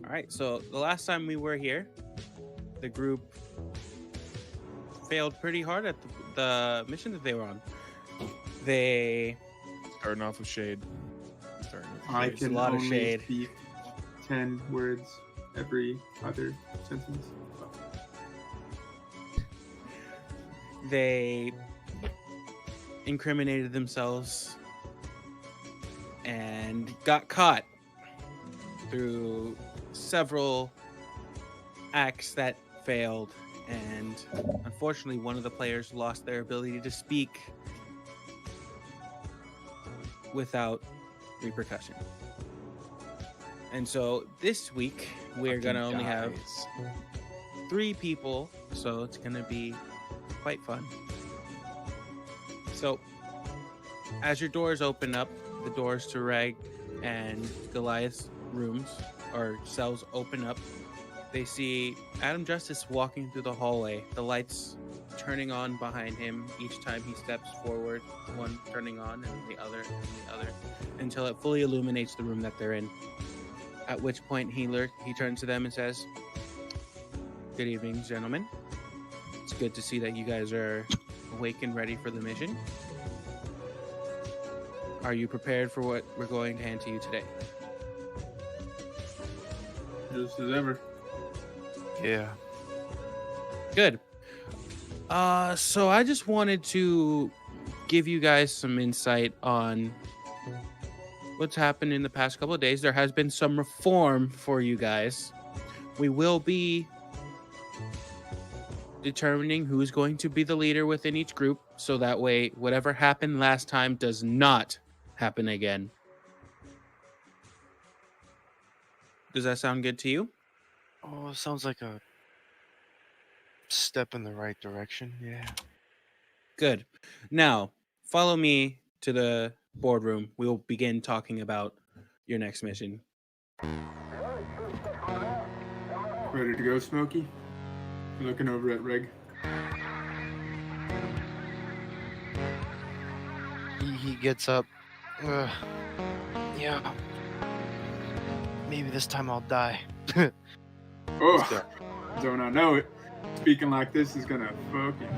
All right, so the last time we were here, the group failed pretty hard at the mission that they were on. They Starting off with shade. I There's a can lot of only shade. speak 10 words every other sentence. They incriminated themselves and got caught through several acts that failed, and unfortunately one of the players lost their ability to speak without repercussion. And so this week we're gonna only have 3 people, so it's gonna be quite fun. So as your doors open up, the doors to Reg and Goliath's rooms or cells open up, they see Adam Justice walking through the hallway, the lights turning on behind him each time he steps forward, one turning on and the other, until it fully illuminates the room that they're in. At which point he turns to them and says, "Good evening, gentlemen. It's good to see that you guys are awake and ready for the mission. Are you prepared for what we're going to hand to you today?" Just as ever. Yeah. Good. So I just wanted to give you guys some insight on what's happened in the past couple of days. There has been some reform for you guys. We will be determining who's going to be the leader within each group, so that way whatever happened last time does not happen again. Does that sound good to you? Oh, it sounds like a step in the right direction. Yeah. Good. Now, follow me to the boardroom. We will begin talking about your next mission. Ready to go, Smokey? Looking over at Reg. He gets up. Yeah. Maybe this time I'll die. Oh, don't I know it. Speaking like this is gonna fucking...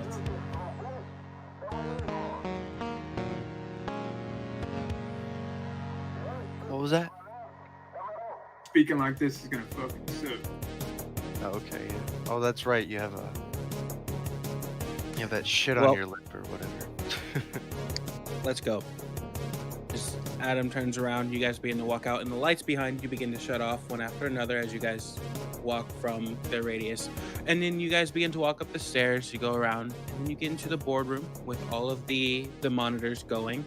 What was that? Speaking like this is gonna fucking suck. Oh, okay. Yeah. Oh, that's right. You have that shit on Well- your lip or whatever. Let's go. Just Adam turns around, you guys begin to walk out, and the lights behind you begin to shut off one after another as you guys walk from their radius. And then you guys begin to walk up the stairs, you go around, and then you get into the boardroom with all of the monitors going.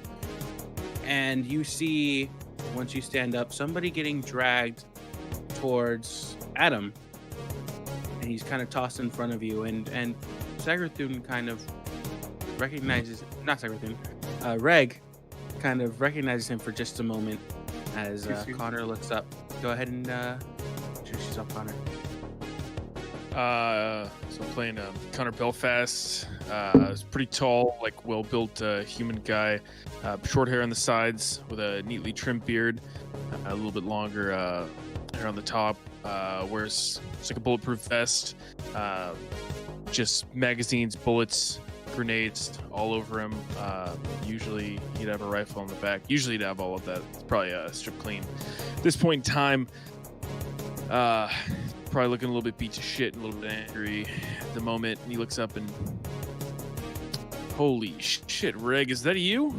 And you see, once you stand up, somebody getting dragged towards Adam. And he's kind of tossed in front of you, and Sagrathun kind of recognizes, not Sagrathun, Reg kind of recognizes him for just a moment as Connor looks up. Go ahead and introduce yourself, Connor. So I'm playing Connor Belfast. He's pretty tall, like well-built human guy. Short hair on the sides with a neatly trimmed beard. A little bit longer hair on the top. Wears it's like a bulletproof vest. Just magazines, bullets, grenades all over him. Usually he'd have a rifle on the back. Usually he'd have all of that. It's probably stripped clean. At this point in time, probably looking a little bit beat to shit, a little bit angry at the moment. And he looks up and, holy shit, Reg, is that you?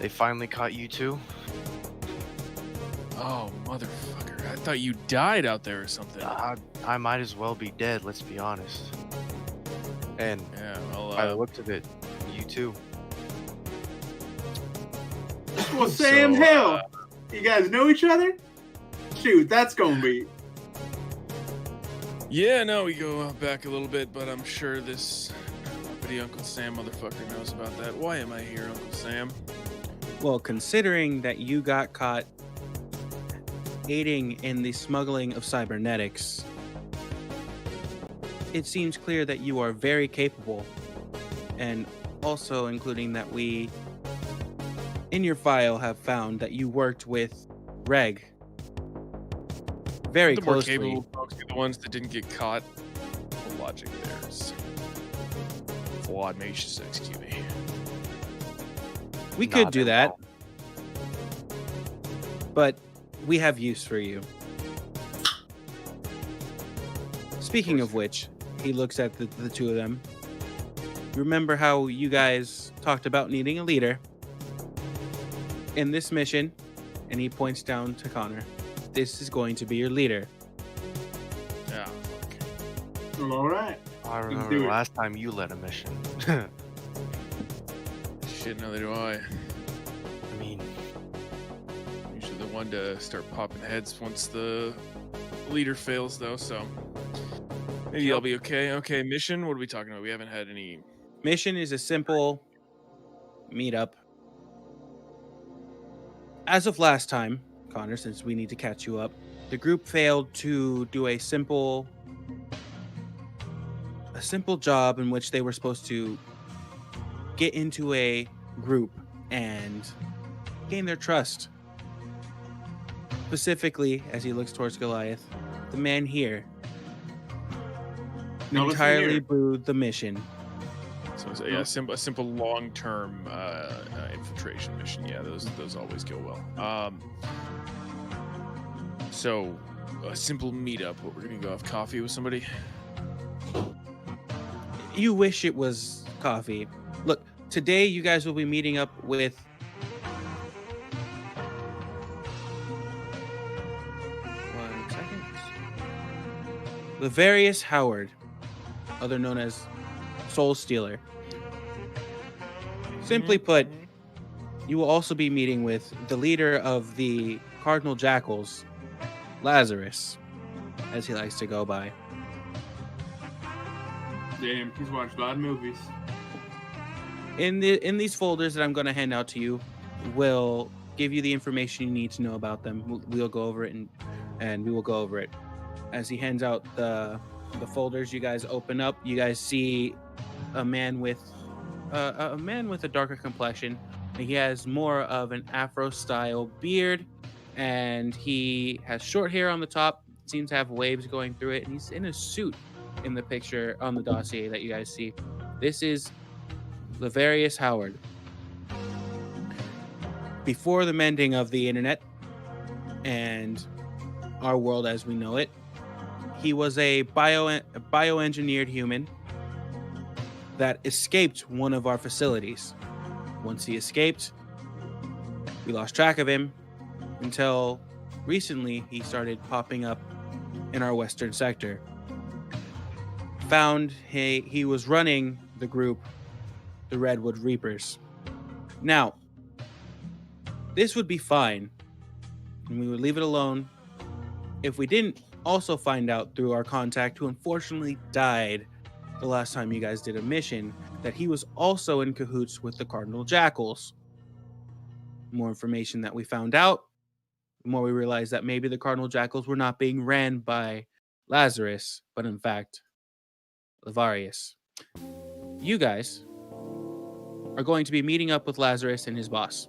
They finally caught you too? Oh, motherfucker. I thought you died out there or something. I might as well be dead, let's be honest. And Yeah, well, by the looks of it, you too. Well, Sam, So, hell! You guys know each other? Shoot, that's gonna be... Yeah, no, we go back a little bit, but I'm sure this uppity Uncle Sam motherfucker knows about that. Why am I here, Uncle Sam? Well, considering that you got caught aiding in the smuggling of cybernetics, it seems clear that you are very capable, and also including that we, in your file, have found that you worked with Reg very The more closely. capable folks be the ones that didn't get caught. The logic there is flawed. Maybe you should just execute me. We could Not do at that, all. but we have use for you. Speaking of which, he looks at the two of them. Remember how you guys talked about needing a leader? In this mission, and he points down to Connor, this is going to be your leader. Yeah. Well, all right. I do remember the it. last time you led a mission. Shit, neither do I. I mean, Usually the one to start popping heads once the leader fails, though. So maybe I'll be okay. Okay, mission. What are we talking about? We haven't had any. Mission is a simple meetup. As of last time, Connor, since we need to catch you up, the group failed to do a simple job in which they were supposed to get into a group and gain their trust. Specifically, as he looks towards Goliath, the man here No, listen entirely here. blew the mission. So it's a simple long-term infiltration mission. Yeah, those always go well. So a simple meetup. What, we're gonna go have coffee with somebody? You wish it was coffee. Look, today you guys will be meeting up with one second. Lavarius Howard, other known as Soul Stealer. Simply put, you will also be meeting with the leader of the Cardinal Jackals, Lazarus, as he likes to go by. Damn, he's watched a lot of movies. In these folders that I'm going to hand out to you, will give you the information you need to know about them. We'll go over it and we will go over it. As he hands out the folders, you guys open up. You guys see a man with a darker complexion. He has more of an Afro-style beard, and he has short hair on the top. Seems to have waves going through it, and he's in a suit in the picture on the dossier that you guys see. This is Lavarius Howard. Before the mending of the internet and our world as we know it, he was a bioengineered human that escaped one of our facilities. Once he escaped, we lost track of him until recently he started popping up in our western sector. Found he was running the group, the Redwood Reapers. Now, this would be fine, and we would leave it alone if we didn't also find out through our contact, who unfortunately died the last time you guys did a mission, that he was also in cahoots with the Cardinal Jackals. The more information that we found out, the more we realized that maybe the Cardinal Jackals were not being ran by Lazarus, but in fact, Lavarius. You guys are going to be meeting up with Lazarus and his boss.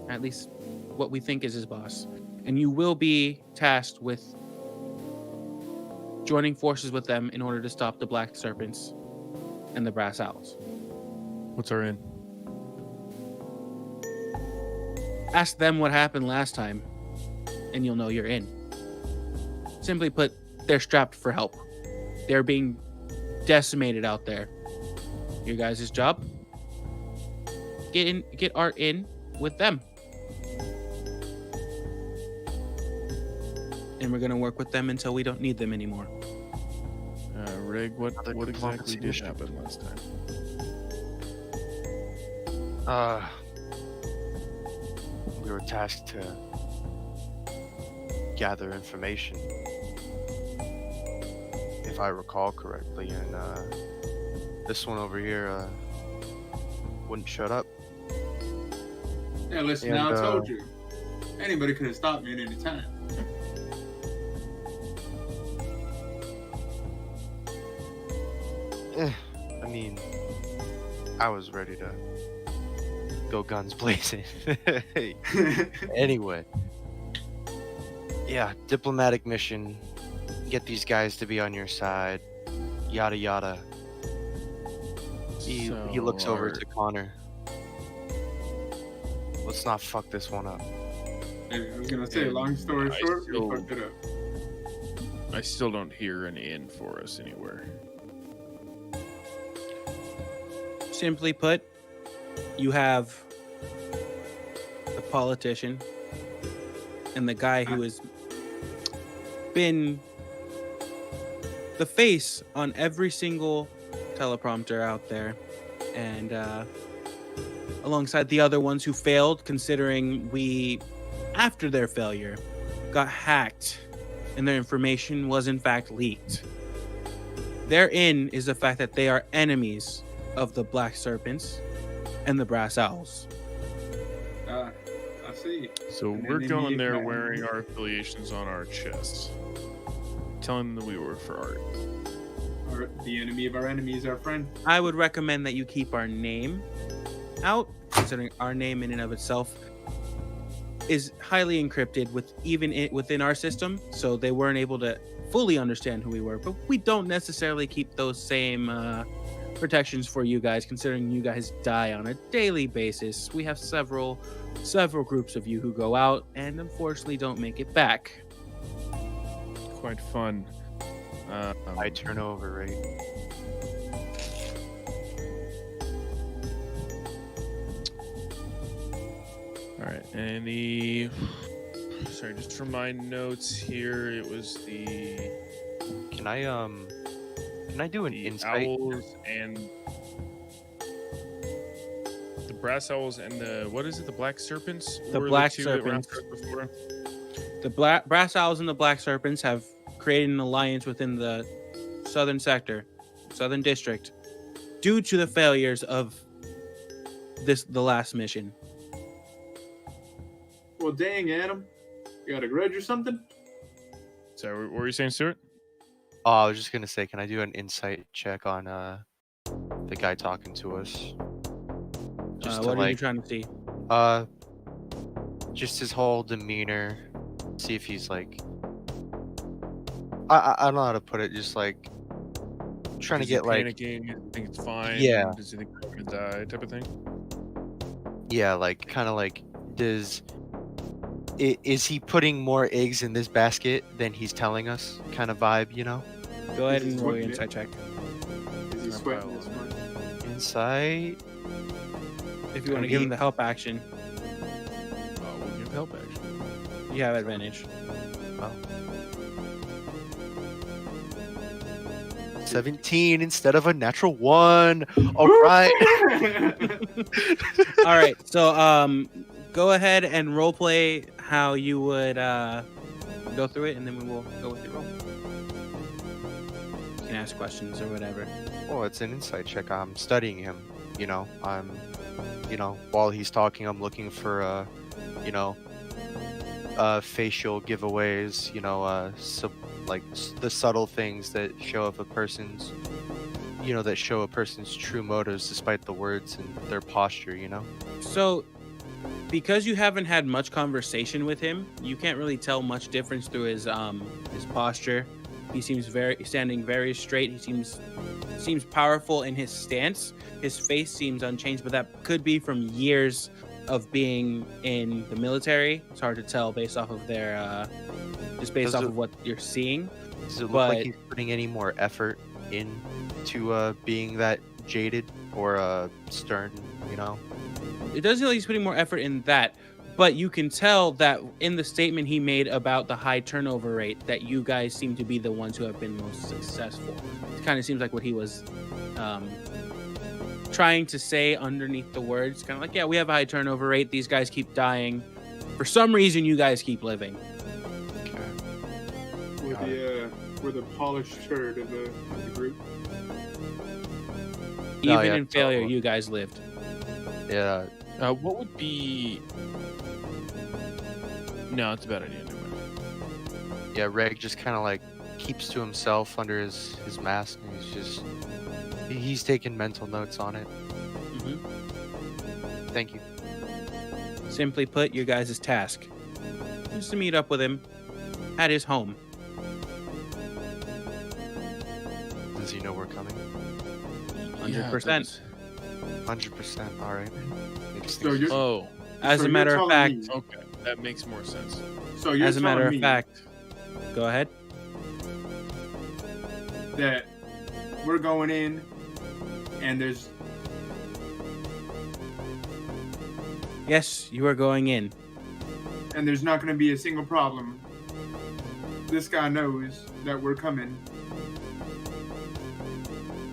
At least what we think is his boss. And you will be tasked with joining forces with them in order to stop the Black Serpents and the Brass Owls. What's our in? Ask them what happened last time, and you'll know you're in. Simply put, they're strapped for help. They're being decimated out there. Your guys' job? Get Art in with them. And we're gonna work with them until we don't need them anymore. Rig, what exactly diplomacy did mission. happen last time? We were tasked to gather information, if I recall correctly, and this one over here wouldn't shut up. Yeah, listen, And, now I told you. Anybody could have stopped me at any time. I mean, I was ready to go guns blazing. Anyway, Yeah, diplomatic mission. Get these guys to be on your side. Yada yada. He looks over to Connor. Let's not fuck this one up. I was gonna say, long story short, we fucked it up. I still don't hear an inn for us anywhere. Simply put, you have the politician and the guy who has been the face on every single teleprompter out there, and alongside the other ones who failed, considering we, after their failure, got hacked and their information was in fact leaked. Therein is the fact that they are enemies of the Black Serpents and the Brass Owls. I see. So we're going there wearing our affiliations on our chests. Telling them that we work for Art. The enemy of our enemy is our friend. I would recommend that you keep our name out, considering our name in and of itself is highly encrypted within our system, so they weren't able to fully understand who we were. But we don't necessarily keep those same protections for you guys, considering you guys die on a daily basis. We have several groups of you who go out and unfortunately don't make it back. Quite fun. High turnover rate. All right, and sorry, just from my notes here, it was the Can I do an insight? owls and the brass owls and the Black Serpents? The Or Black two that were Serpents. after us before? The Brass Owls and the Black Serpents have created an alliance within the southern sector, southern district, due to the failures of the last mission. Well, dang, Adam. You got a grudge or something? So what were you saying, Stuart? Oh, I was just gonna say, can I do an insight check on the guy talking to us? Just What are you trying to see? Just his whole demeanor. See if he's like, I don't know how to put it. Just like trying to get like, panicking, does he think it's fine? Yeah. Does he think we're gonna die? Type of thing. yeah, like kind of like, is he putting more eggs in this basket than he's telling us? Kind of vibe, you know? Go ahead This and is roll what your it insight check. Is he sweating this one? Insight. If you want to give him the help action, We'll give help action. you have advantage. Oh. 17 instead of a natural 1. All right. All right, so go ahead and roleplay how you would go through it, and then we will go with your roll. You can ask questions or whatever. Well, it's an insight check. I'm studying him. While he's talking, I'm looking for, facial giveaways. The subtle things that show if a person's, that show a person's true motives despite the words and their posture. So, because you haven't had much conversation with him, you can't really tell much difference through his posture. He seems standing very straight. He seems powerful in his stance. His face seems unchanged, but that could be from years of being in the military. It's hard to tell based off of their of what you're seeing. Does it look like he's putting any more effort into being that jaded or stern? It doesn't look like he's putting more effort in that, but you can tell that in the statement he made about the high turnover rate, that you guys seem to be the ones who have been most successful. It kind of seems like what he was trying to say underneath the words. Kind of like, yeah, we have a high turnover rate. These guys keep dying. For some reason, you guys keep living. We're the polished turd of the group. Even in failure, you guys lived. Yeah. What would be? No, it's a bad idea. Never mind. Yeah, Reg just kind of like keeps to himself under his mask, and he's taking mental notes on it. Mm-hmm. Thank you. Simply put, your guys' task is to meet up with him, at his home. Does he know we're coming? 100%. 100%. All right. So you're, Oh, As so a you're matter of telling fact, me- okay. That makes more sense. so you're as a matter telling of me fact, go ahead. that we're going in, and there's Yes, you are going in. not going to be a single problem. This guy knows that we're coming.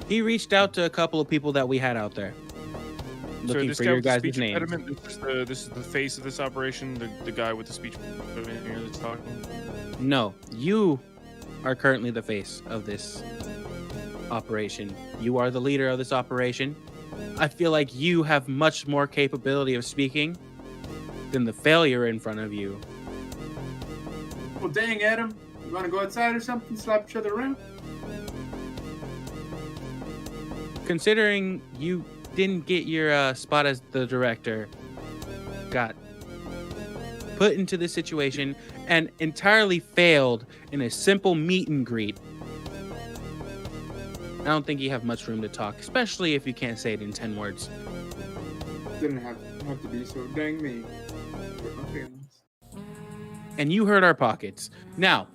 He reached out to a couple of people that we had out there, looking this for guy your with the guys' speech names. impediment, this is the face of this operation. The guy with the speech impediment here that's talking. No, you are currently the face of this operation. You are the leader of this operation. I feel like you have much more capability of speaking than the failure in front of you. Well, dang, Adam, you want to go outside or something? Slap each other around? Considering you didn't get your spot as the director, got put into this situation, and entirely failed in a simple meet and greet, I don't think you have much room to talk, especially if you can't say it in 10 words. Didn't have to be so dang mean. Hurt my feelings. And you hurt our pockets. Now,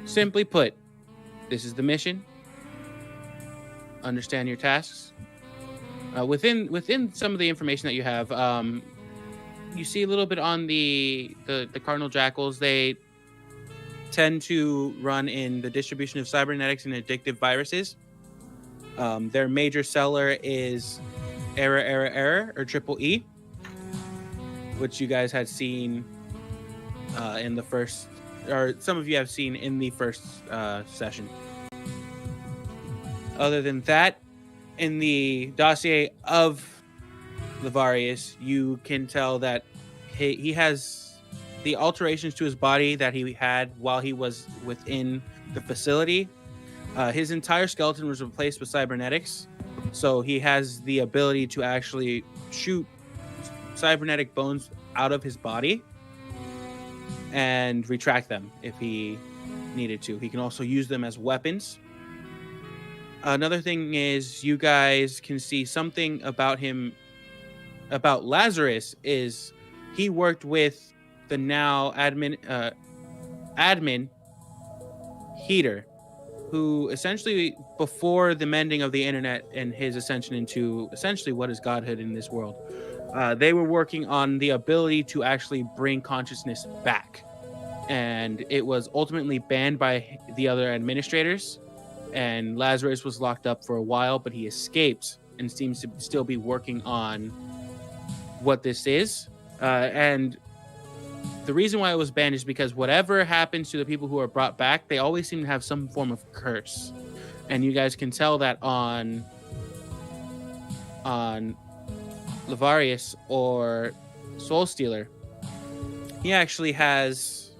simply put, this is the mission. Understand your tasks. Within some of the information that you have, you see a little bit on the Cardinal Jackals. They tend to run in the distribution of cybernetics and addictive viruses. Their major seller is Error, or Triple E, which you guys had seen in the first, or some of you have seen in the first session. Other than that, in the dossier of Lavarius, you can tell that he has the alterations to his body that he had while he was within the facility. His entire skeleton was replaced with cybernetics, so he has the ability to actually shoot cybernetic bones out of his body and retract them if he needed to. He can also use them as weapons. Another thing is you guys can see something about him, about Lazarus, is he worked with the now admin Heater, who essentially, before the mending of the internet and his ascension into essentially what is godhood in this world, they were working on the ability to actually bring consciousness back. And it was ultimately banned by the other administrators. And Lazarus was locked up for a while, but he escaped and seems to still be working on what this is. And the reason why it was banned is because whatever happens to the people who are brought back, they always seem to have some form of curse. And you guys can tell that on Lavarius or Soul Stealer. He actually has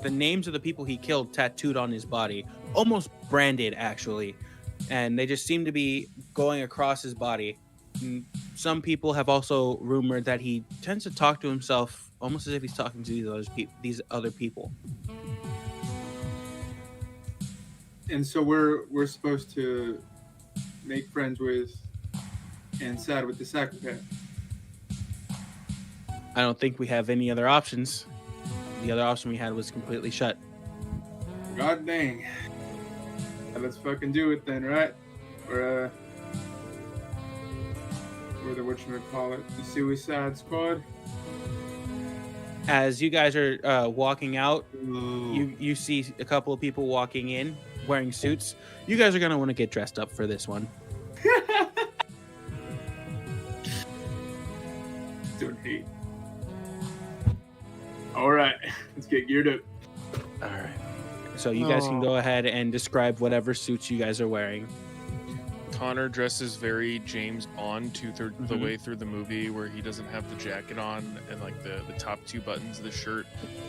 the names of the people he killed tattooed on his body, almost branded actually, and they just seem to be going across his body. And some people have also rumored that he tends to talk to himself almost as if he's talking to these other people. And so we're supposed to make friends with and side with the psychopath. I don't think we have any other options. The other option we had was completely shut. God dang. Let's fucking do it then, right? Or the whatchamacallit, the Suicide Squad. As you guys are walking out, you see a couple of people walking in wearing suits. You guys are gonna want to get dressed up for this one. Don't hate. All right, let's get geared up. All right. So you guys can go ahead and describe whatever suits you guys are wearing. Connor dresses very James Bond two-thirds of the way through the movie, where he doesn't have the jacket on, and like the top two buttons of the shirt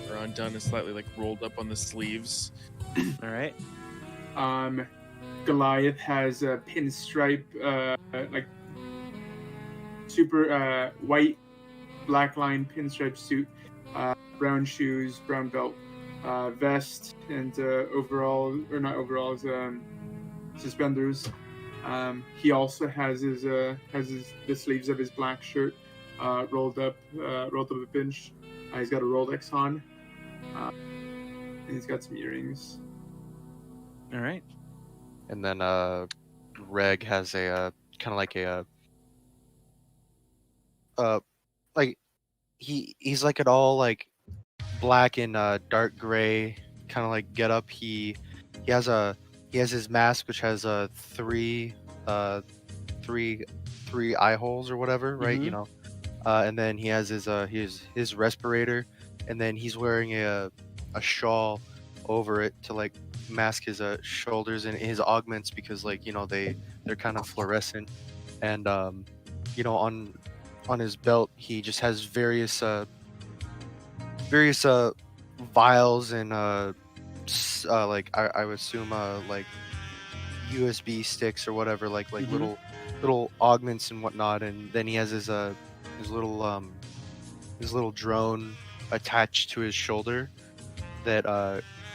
are undone and slightly like rolled up on the sleeves. All right. Goliath has a pinstripe, like super white, black line pinstripe suit, brown shoes, brown belt, vest and overall, or not overalls, suspenders. He also has the sleeves of his black shirt rolled up a pinch. He's got a Rolex on, and he's got some earrings. All right. And then Reg has a kind of like a like he's like an all like black and dark gray kind of like get up. He has his mask which has three eye holes or whatever, right? You know, and then he has his respirator, and then he's wearing a shawl over it to like mask his shoulders and his augments because like, you know, they're kind of fluorescent, and you know, on his belt he just has various vials and like I would assume like USB sticks or whatever, like little augments and whatnot. And then he has his little drone attached to his shoulder that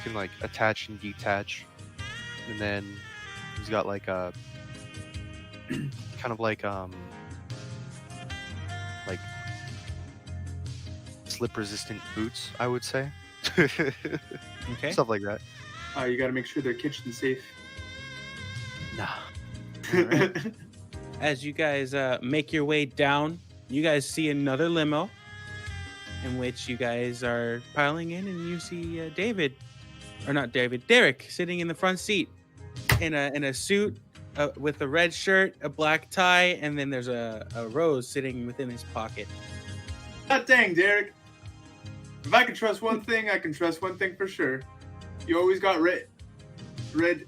can like attach and detach. And then he's got like a kind of like slip resistant boots, I would say. Okay. Stuff like that. You got to make sure they're kitchen safe. Nah. Right. As you guys make your way down, you guys see another limo in which you guys are piling in, and you see Derek sitting in the front seat in a suit with a red shirt, a black tie, and then there's a rose sitting within his pocket. God dang, Derek. If I can trust one thing, I can trust one thing for sure. You always got red. Wait,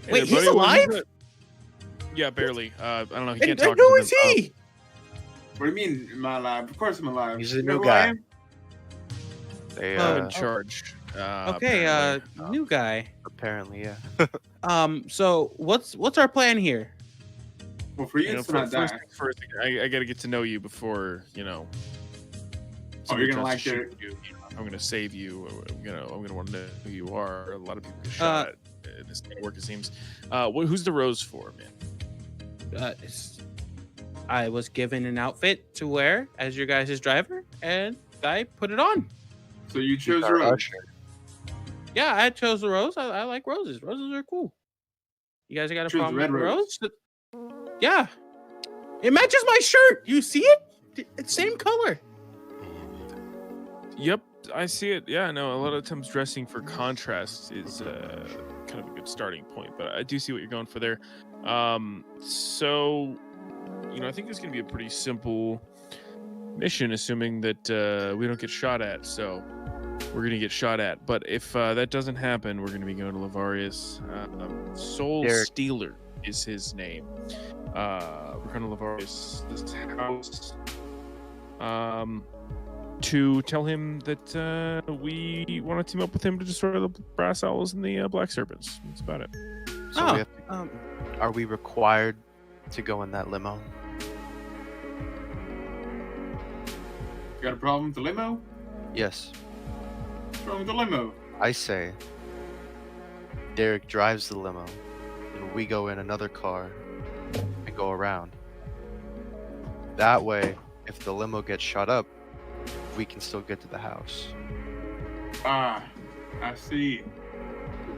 Hey, he's buddy, alive? Yeah, barely. I don't know. He can't And talk. who is he? What do you mean, am I alive? Of course I'm alive. He's a You know new who guy. I am? They in charge. Okay, apparently. new guy. apparently, yeah. So what's our plan here? Well, for you, You know, it's not first die. things first, I got to get to know you before, you know. Oh, you're somebody gonna tries like to shoot Derek. you. I'm gonna save you. Or, I'm gonna want to know who you are. A lot of people get shot at. This kind of work, it seems. Who's the rose for, man? I was given an outfit to wear as your guys' driver, and I put it on. So you chose Our Rose. usher. Yeah, I chose the rose. I like roses. Roses are cool. You guys got a Choose problem with red the rose. rose? Yeah. It matches my shirt. You see it? It's same color. Yep, I see it. Yeah, no, a lot of times dressing for contrast is kind of a good starting point, but I do see what you're going for there. So, you know, I think it's going to be a pretty simple mission, assuming that we don't get shot at. So, we're going to get shot at. But if that doesn't happen, we're going to be going to Lavarius. Soul Derek. Stealer is his name. We're going to Lavarius' this house. To tell him that we want to team up with him to destroy the brass owls and the black serpents. That's about it. So Oh, we have to, are we required to go in that limo? Got a problem with the limo? Yes. What's wrong with the limo? I say Derek drives the limo and we go in another car and go around. That way, if the limo gets shot up, we can still get to the house. Ah, I see.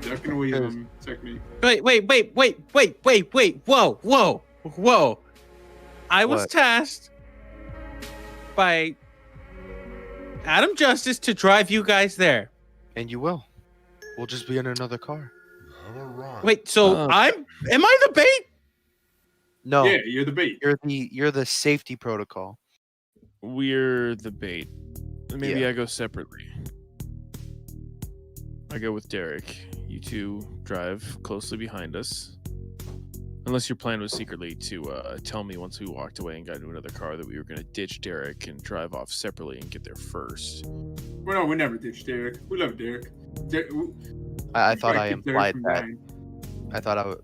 The duck and weave technique. Wait. Whoa. I was What? tasked by Adam Justice to drive you guys there. And you will. We'll just be in another car. Wait, so am I the bait? No, Yeah, you're the bait. you're the safety protocol. We're the bait. Maybe Yeah. I go separately. I go with Derek. You two drive closely behind us. Unless your plan was secretly to tell me once we walked away and got into another car that we were going to ditch Derek and drive off separately and get there first. Well, no, we never ditched Derek. We love Derek. I We thought try I to keep Derek implied from that. dying. I thought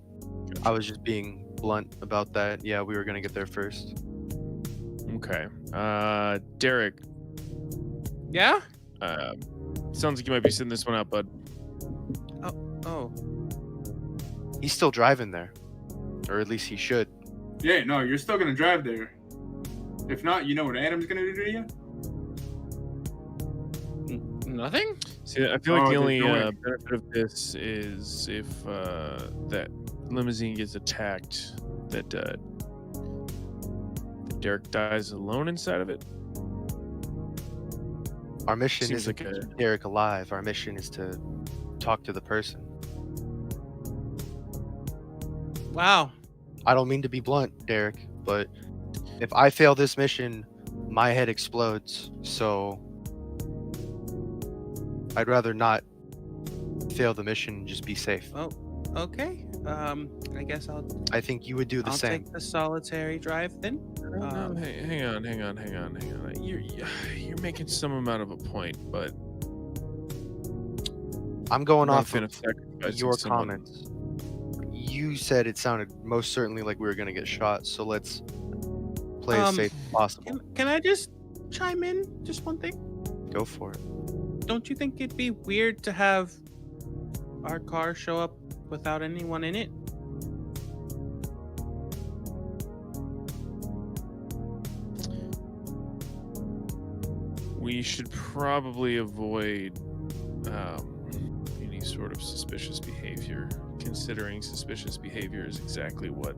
I was just being blunt about that. Yeah, we were gonna get there first. Okay. Derek, Yeah? Sounds like you might be sitting this one out, bud. Oh. He's still driving there, or at least he should. Yeah, no, you're still gonna drive there. If not, you know what Adam's gonna do to you? Nothing? See, I feel like the there's only no way. benefit of this is if that limousine gets attacked, that Derek dies alone inside of it. Our mission Seems isn't like to keep Derek alive. Our mission is to talk to the person. Wow. I don't mean to be blunt, Derek, but if I fail this mission, my head explodes. So I'd rather not fail the mission and just be safe. Oh, okay. I guess I think you would do the I'll same. take the solitary drive then. No, hang on. You're making some amount of a point, but I'm going not a off fan of sacrificing your someone. comments. You said it sounded most certainly like we were going to get shot, so let's play as safe as possible. Can I just chime in? Just one thing. Go for it. Don't you think it'd be weird to have our car show up without anyone in it? We should probably avoid any sort of suspicious behavior, considering suspicious behavior is exactly what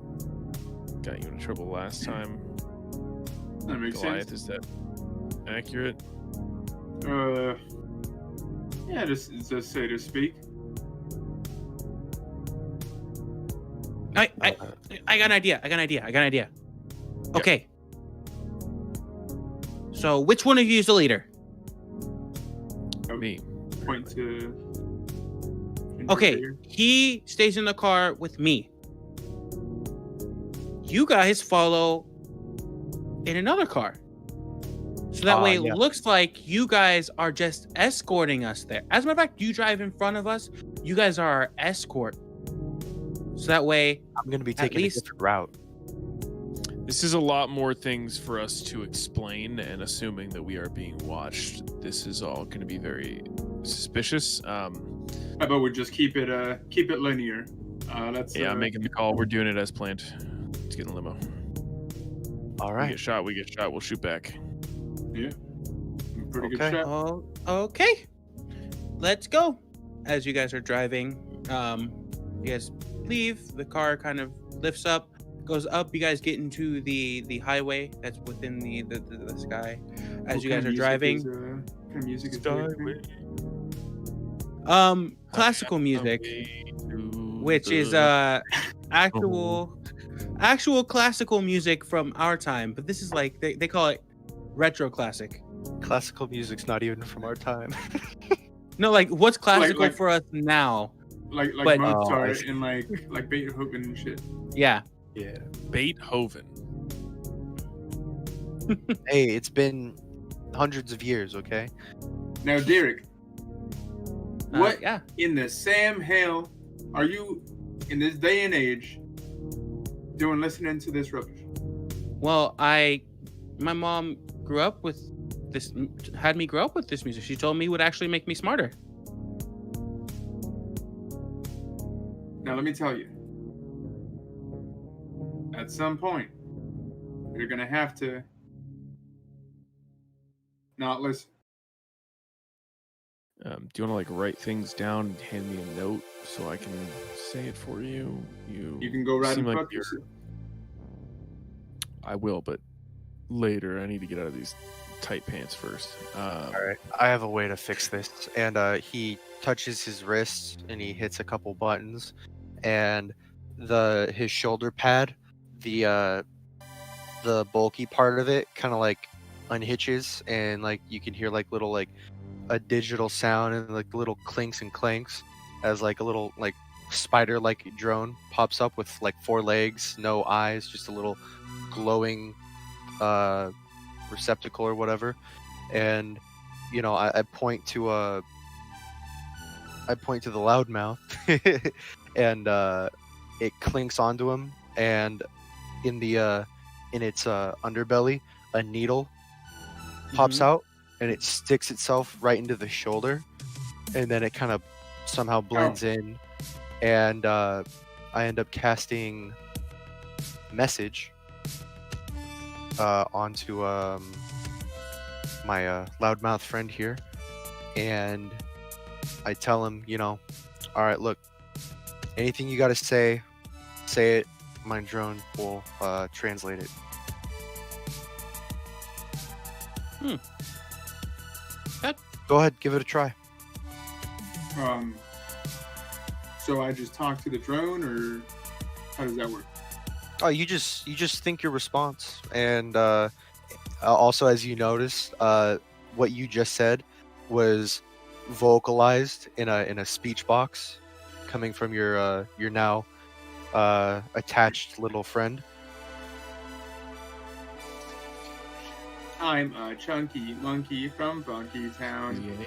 got you into trouble last time. That makes Goliath, sense. is that accurate? Yeah, just say to speak. I got an idea. I got an idea. Okay. So which one of you is the leader? Me. Point to. Okay, he stays in the car with me. You guys follow in another car. So that way it yeah. looks like you guys are just escorting us there. As a matter of fact, you drive in front of us. You guys are our escort. So that way, I'm going to be At taking a least- different route. This is a lot more things for us to explain, and assuming that we are being watched, this is all going to be very suspicious. How about we just keep it linear? That's I'm making the call. We're doing it as planned. Let's get in the limo. All We right. get shot. We'll shoot back. Yeah. Pretty Okay. good shot. oh, okay, let's go. As you guys are driving, you guys leave. The car kind of lifts up, goes up. You guys get into the highway that's within the sky. As you guys are driving, What kind of music is Skyway. classical music, which is actual classical music from our time, but this is like they call it retro classic. Classical music's not even from our time. No, like what's classical like- for us now? like But- I Mozart see. and like Beethoven and shit. Yeah. Yeah. Beethoven. Hey, it's been hundreds of years, okay? Now, Derek, what Yeah. in the Sam hell are you in this day and age doing listening to this rubbish? Well, my mom grew up with this, had me grow up with this music. She told me it would actually make me smarter. Now, let me tell you. At some point, you're gonna have to not listen. Do you want to like write things down and hand me a note so I can say it for you? You can go right seem and like fuck yourself. I will, but later. I need to get out of these tight pants first. All right. I have a way to fix this. And he touches his wrist and he hits a couple buttons, and his shoulder pad, the bulky part of it, kind of like unhitches, and like you can hear like little like a digital sound and like little clinks and clanks as like a little like spider like drone pops up with like 4 legs, no eyes, just a little glowing receptacle or whatever. And you know, I point to the loudmouth and it clinks onto him, and in its underbelly a needle pops out, and it sticks itself right into the shoulder, and then it kind of somehow blends in, and I end up casting message onto my loudmouth friend here, and I tell him, all right, look, anything you got to say it. My drone will translate it. Go ahead, give it a try. So I just talk to the drone, or how does that work? Oh, you just think your response, and also, as you notice, what you just said was vocalized in a speech box coming from your now attached little friend. I'm a chunky monkey from Funky Town.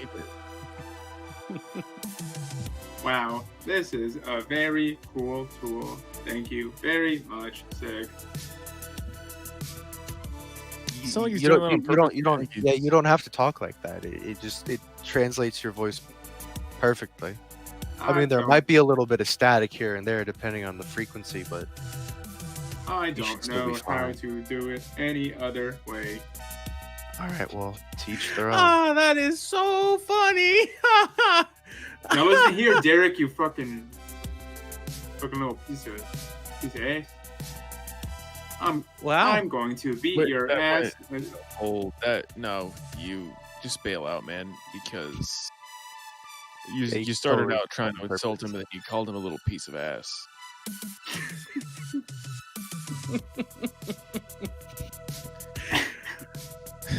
Wow, this is a very cool tool. Thank you very much, Sig. You don't have to talk like that. It translates your voice perfectly. I mean, there might be a little bit of static here and there depending on the frequency, but I don't know how to do it any other way. All right, well, teach their own. Ah, that is so funny. Now listen here, Derek, you fucking little piece of ass. I'm going to beat your ass. No, you just bail out, man, because you started out trying to insult him, and then you called him a little piece of ass.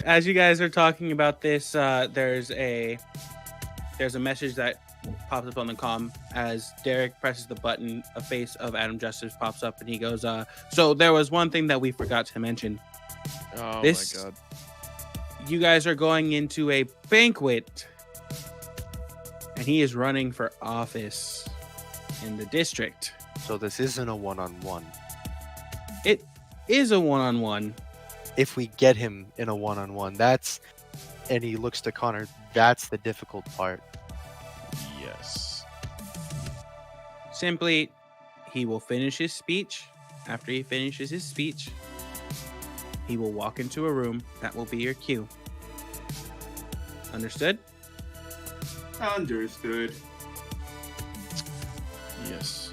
As you guys are talking about this, there's a message that pops up on the comm as Derek presses the button. A face of Adam Justice pops up, and he goes, "So there was one thing that we forgot to mention. Oh my god! You guys are going into a banquet, and he is running for office in the district. So this isn't a one-on-one. It is a one-on-one. If we get him in a one-on-one, and he looks to Connor, that's the difficult part. Yes. Simply, he will finish his speech. After he finishes his speech, he will walk into a room. That will be your cue. Understood? Understood. Yes.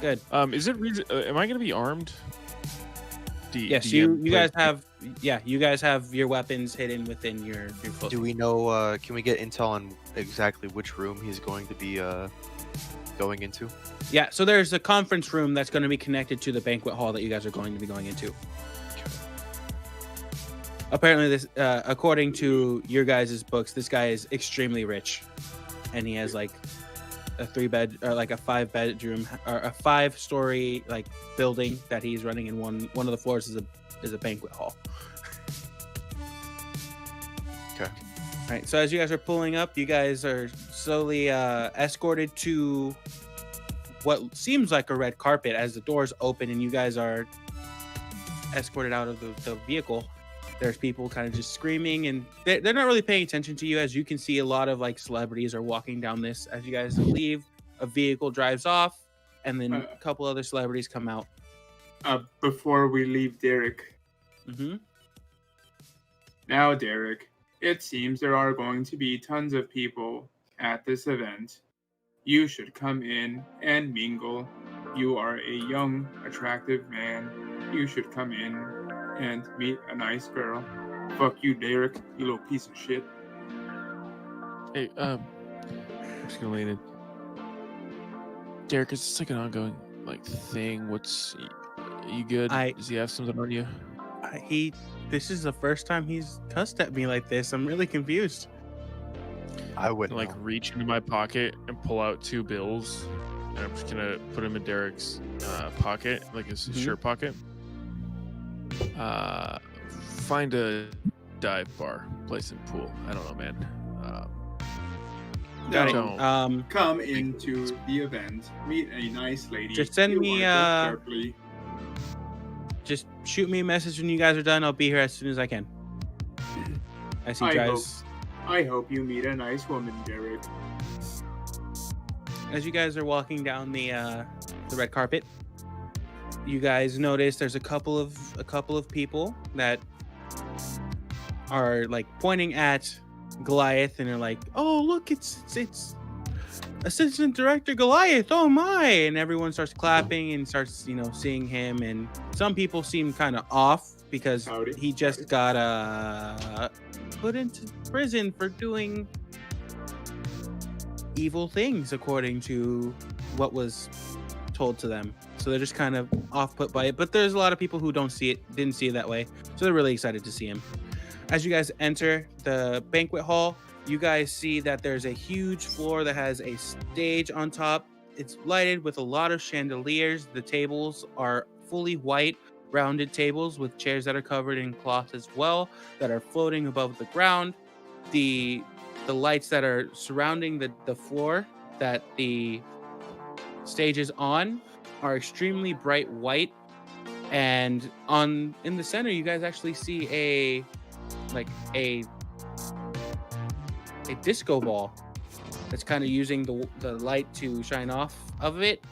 Good. Is it reason? Am I going to be armed? Yes, you guys have. Yeah, you guys have your weapons hidden within your clothing. Do we know? Can we get intel on exactly which room he's going to be going into? Yeah, so there's a conference room that's going to be connected to the banquet hall that you guys are going to be going into. Apparently, this, according to your guys' books, this guy is extremely rich, and he has like a 3-bed or like a 5-bedroom or a 5-story like building that he's running in. One of the floors is a banquet hall. Okay. All right. So as you guys are pulling up, you guys are slowly escorted to what seems like a red carpet as the doors open, and you guys are escorted out of the vehicle. There's people kind of just screaming, and they're not really paying attention to you. As you can see, a lot of like celebrities are walking down this. As you guys leave, a vehicle drives off, and then a couple other celebrities come out. Before we leave, Derek. Mm-hmm. Now, Derek, it seems there are going to be tons of people at this event. You should come in and mingle. You are a young, attractive man. You should come in and meet a nice girl. Fuck you, Derek, you little piece of shit. Hey, I'm just gonna lean in. Derek, is this like an ongoing thing? You good? Does he have something on you? This is the first time he's cussed at me like this. I'm really confused. I wouldn't reach into my pocket and pull out 2 bills, and I'm just gonna put them in Derek's pocket, like his shirt pocket. Find a dive bar, play some pool. I don't know, man. Come into the event, meet a nice lady. Just send me just shoot me a message when you guys are done. I'll be here as soon as I can. I see you guys I hope you meet a nice woman, Derek. As you guys are walking down the red carpet, you guys notice there's a couple of people that are like pointing at Goliath, and they're like, "Oh, look, it's Assistant Director Goliath. Oh my!" And everyone starts clapping and starts, seeing him. And some people seem kind of off because he just got put into prison for doing evil things, according to what was told to them. So they're just kind of off put by it. But there's a lot of people who didn't see it that way. So they're really excited to see him. As you guys enter the banquet hall, you guys see that there's a huge floor that has a stage on top. It's lighted with a lot of chandeliers. The tables are fully white, rounded tables with chairs that are covered in cloth as well, that are floating above the ground. The lights that are surrounding the floor that the stage is on are extremely bright white. And in the center, you guys actually see a disco ball that's kind of using the light to shine off of it.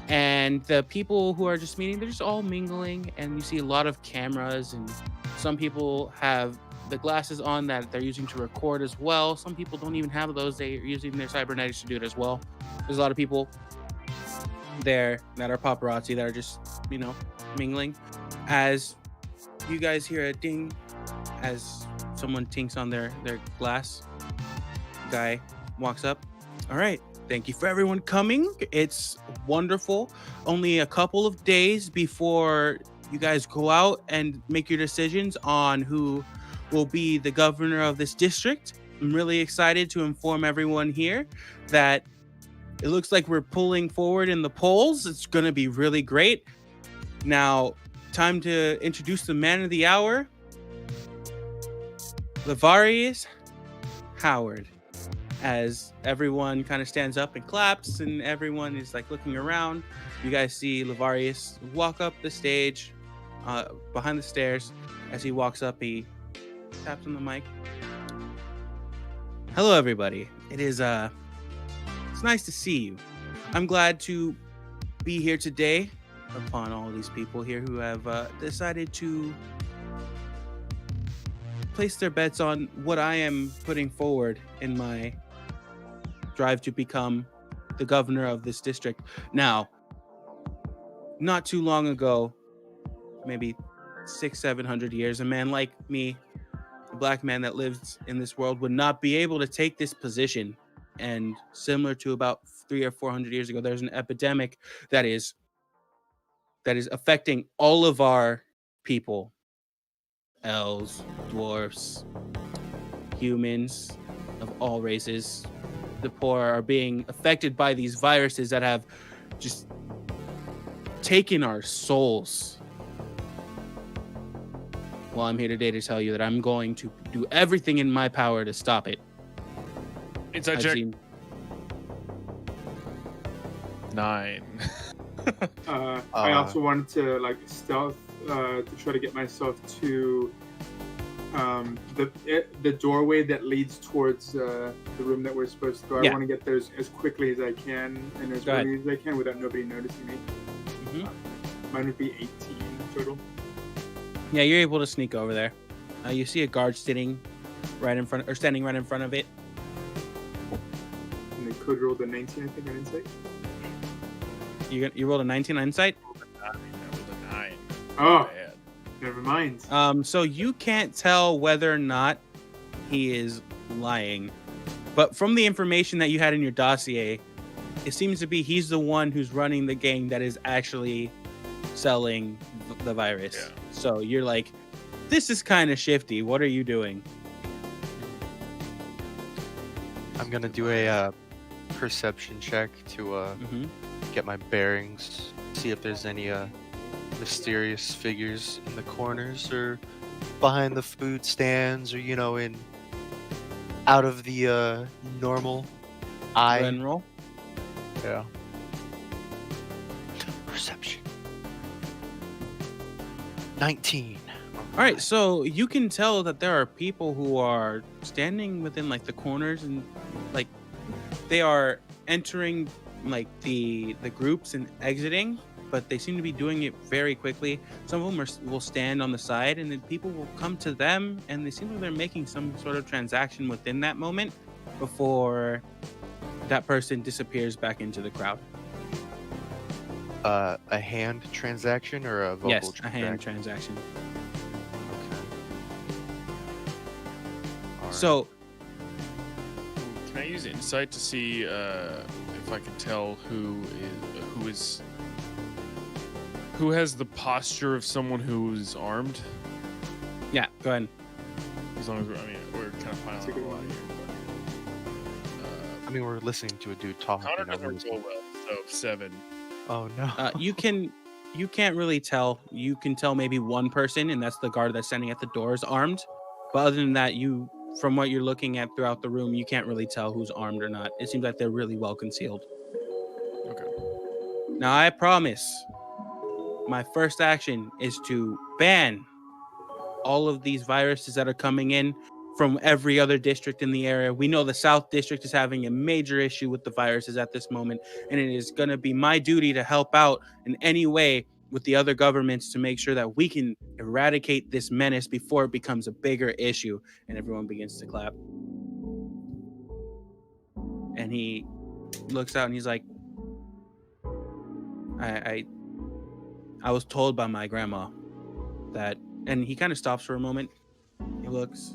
And the people who are just meeting, they're just all mingling, and you see a lot of cameras, and some people have the glasses on that they're using to record as well. Some people don't even have those. They're using their cybernetics to do it as well. There's a lot of people there that are paparazzi that are just, mingling. As you guys hear a ding as someone tinks on their glass, guy walks up. All right, thank you for everyone coming. It's wonderful. Only a couple of days before you guys go out and make your decisions on who will be the governor of this district. I'm really excited to inform everyone here that it looks like we're pulling forward in the polls. It's going to be really great. Now, time to introduce the man of the hour, Lavarius Howard. As everyone kind of stands up and claps, and everyone is like looking around, you guys see Lavarius walk up the stage, behind the stairs. As he walks up, he taps on the mic. Hello, everybody. It's nice to see you. I'm glad to be here today upon all these people here who have decided to place their bets on what I am putting forward in my drive to become the governor of this district. Now, not too long ago, maybe 600-700 years, a man like me, a black man that lives in this world, would not be able to take this position. And similar to about 300 or 400 years ago, there's an epidemic that is affecting all of our people. Elves, dwarfs, humans of all races. The poor are being affected by these viruses that have just taken our souls. Well, I'm here today to tell you that I'm going to do everything in my power to stop it. Inside check. 9. I also wanted to stealth to try to get myself to the doorway that leads towards the room that we're supposed to go. Yeah. I want to get there as quickly as I can and as early as I can without nobody noticing me. Mine would be 18 total. Yeah, you're able to sneak over there. You see a guard standing right in front of it. And they could roll the 19, I think, on insight. You rolled a 19 on insight? I rolled a 9. Oh, never mind. So you can't tell whether or not he is lying, but from the information that you had in your dossier, it seems to be he's the one who's running the gang that is actually selling the virus. Yeah. So you're like, this is kind of shifty. What are you doing? I'm gonna do a perception check to get my bearings, see if there's any mysterious figures in the corners or behind the food stands, or in out of the normal eye. Go ahead and roll. Yeah. Perception. 19. All right, so you can tell that there are people who are standing within like the corners and like they are entering like the groups and exiting, but they seem to be doing it very quickly. Some of them will stand on the side, and then people will come to them, and they seem like they're making some sort of transaction within that moment before that person disappears back into the crowd. A hand transaction or a vocal Yes, a transaction? hand transaction. All right. So Can I use insight to see if I can tell who has the posture of someone who's armed? yeah, go ahead. As long as we're kind of piling That's a on good a lot one. here. I mean, we're listening to a dude talking. Connor not doesn't listening. roll well, so 7. Oh no. You can't really tell. You can tell maybe one person, and that's the guard that's standing at the door is armed. But other than that, from what you're looking at throughout the room, you can't really tell who's armed or not. It seems like they're really well concealed. Okay. Now, I promise, my first action is to ban all of these viruses that are coming in from every other district in the area. We know the South District is having a major issue with the viruses at this moment, and it is going to be my duty to help out in any way with the other governments to make sure that we can eradicate this menace before it becomes a bigger issue. And everyone begins to clap. And he looks out and he's like, I was told by my grandma that, and he kind of stops for a moment. He looks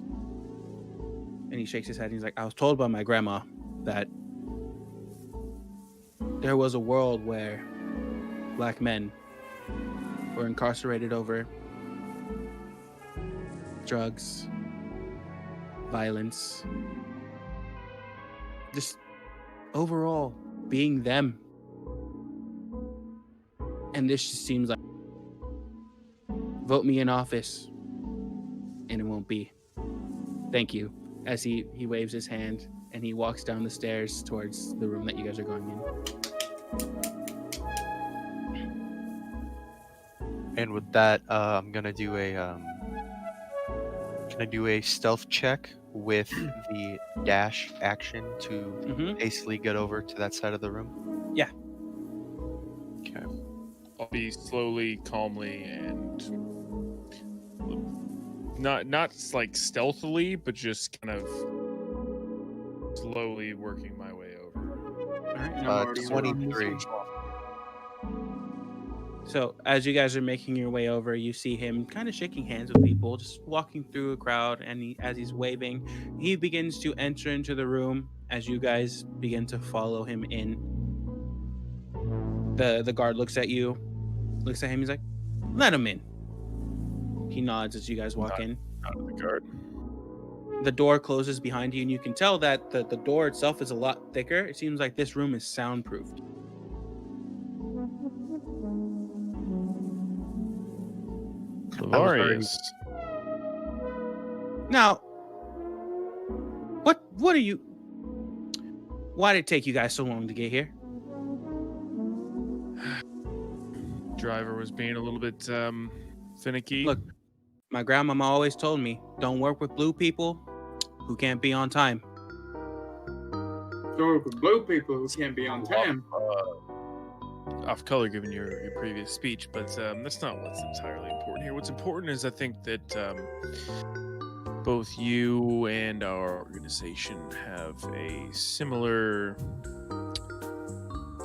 and he shakes his head and he's like, I was told by my grandma that there was a world where black men were incarcerated over drugs, violence, just overall being them. And this just seems like vote me in office and it won't be. Thank you. As he waves his hand and he walks down the stairs towards the room that you guys are going in. And with that, I'm gonna do a stealth check with the dash action to Mm-hmm. hastily get over to that side of the room. Yeah. Okay. I'll be slowly, calmly, and not like stealthily, but just kind of slowly working my way over. All right. And I'm already on this 23. one. So as you guys are making your way over, you see him kind of shaking hands with people, just walking through a crowd, and as he's waving, he begins to enter into the room as you guys begin to follow him in. The guard looks at you, looks at him, he's like, let him in. He nods as you guys walk in. Out of the guard. The door closes behind you, and you can tell that the door itself is a lot thicker. It seems like this room is soundproofed. Glorious. Now, what are you? Why did it take you guys so long to get here? Driver was being a little bit finicky. Look, my grandmama always told me, don't work with blue people who can't be on time. Don't work with blue people who can't be on time. Off color given your previous speech, but that's not what's entirely important here. What's important is I think that both you and our organization have a similar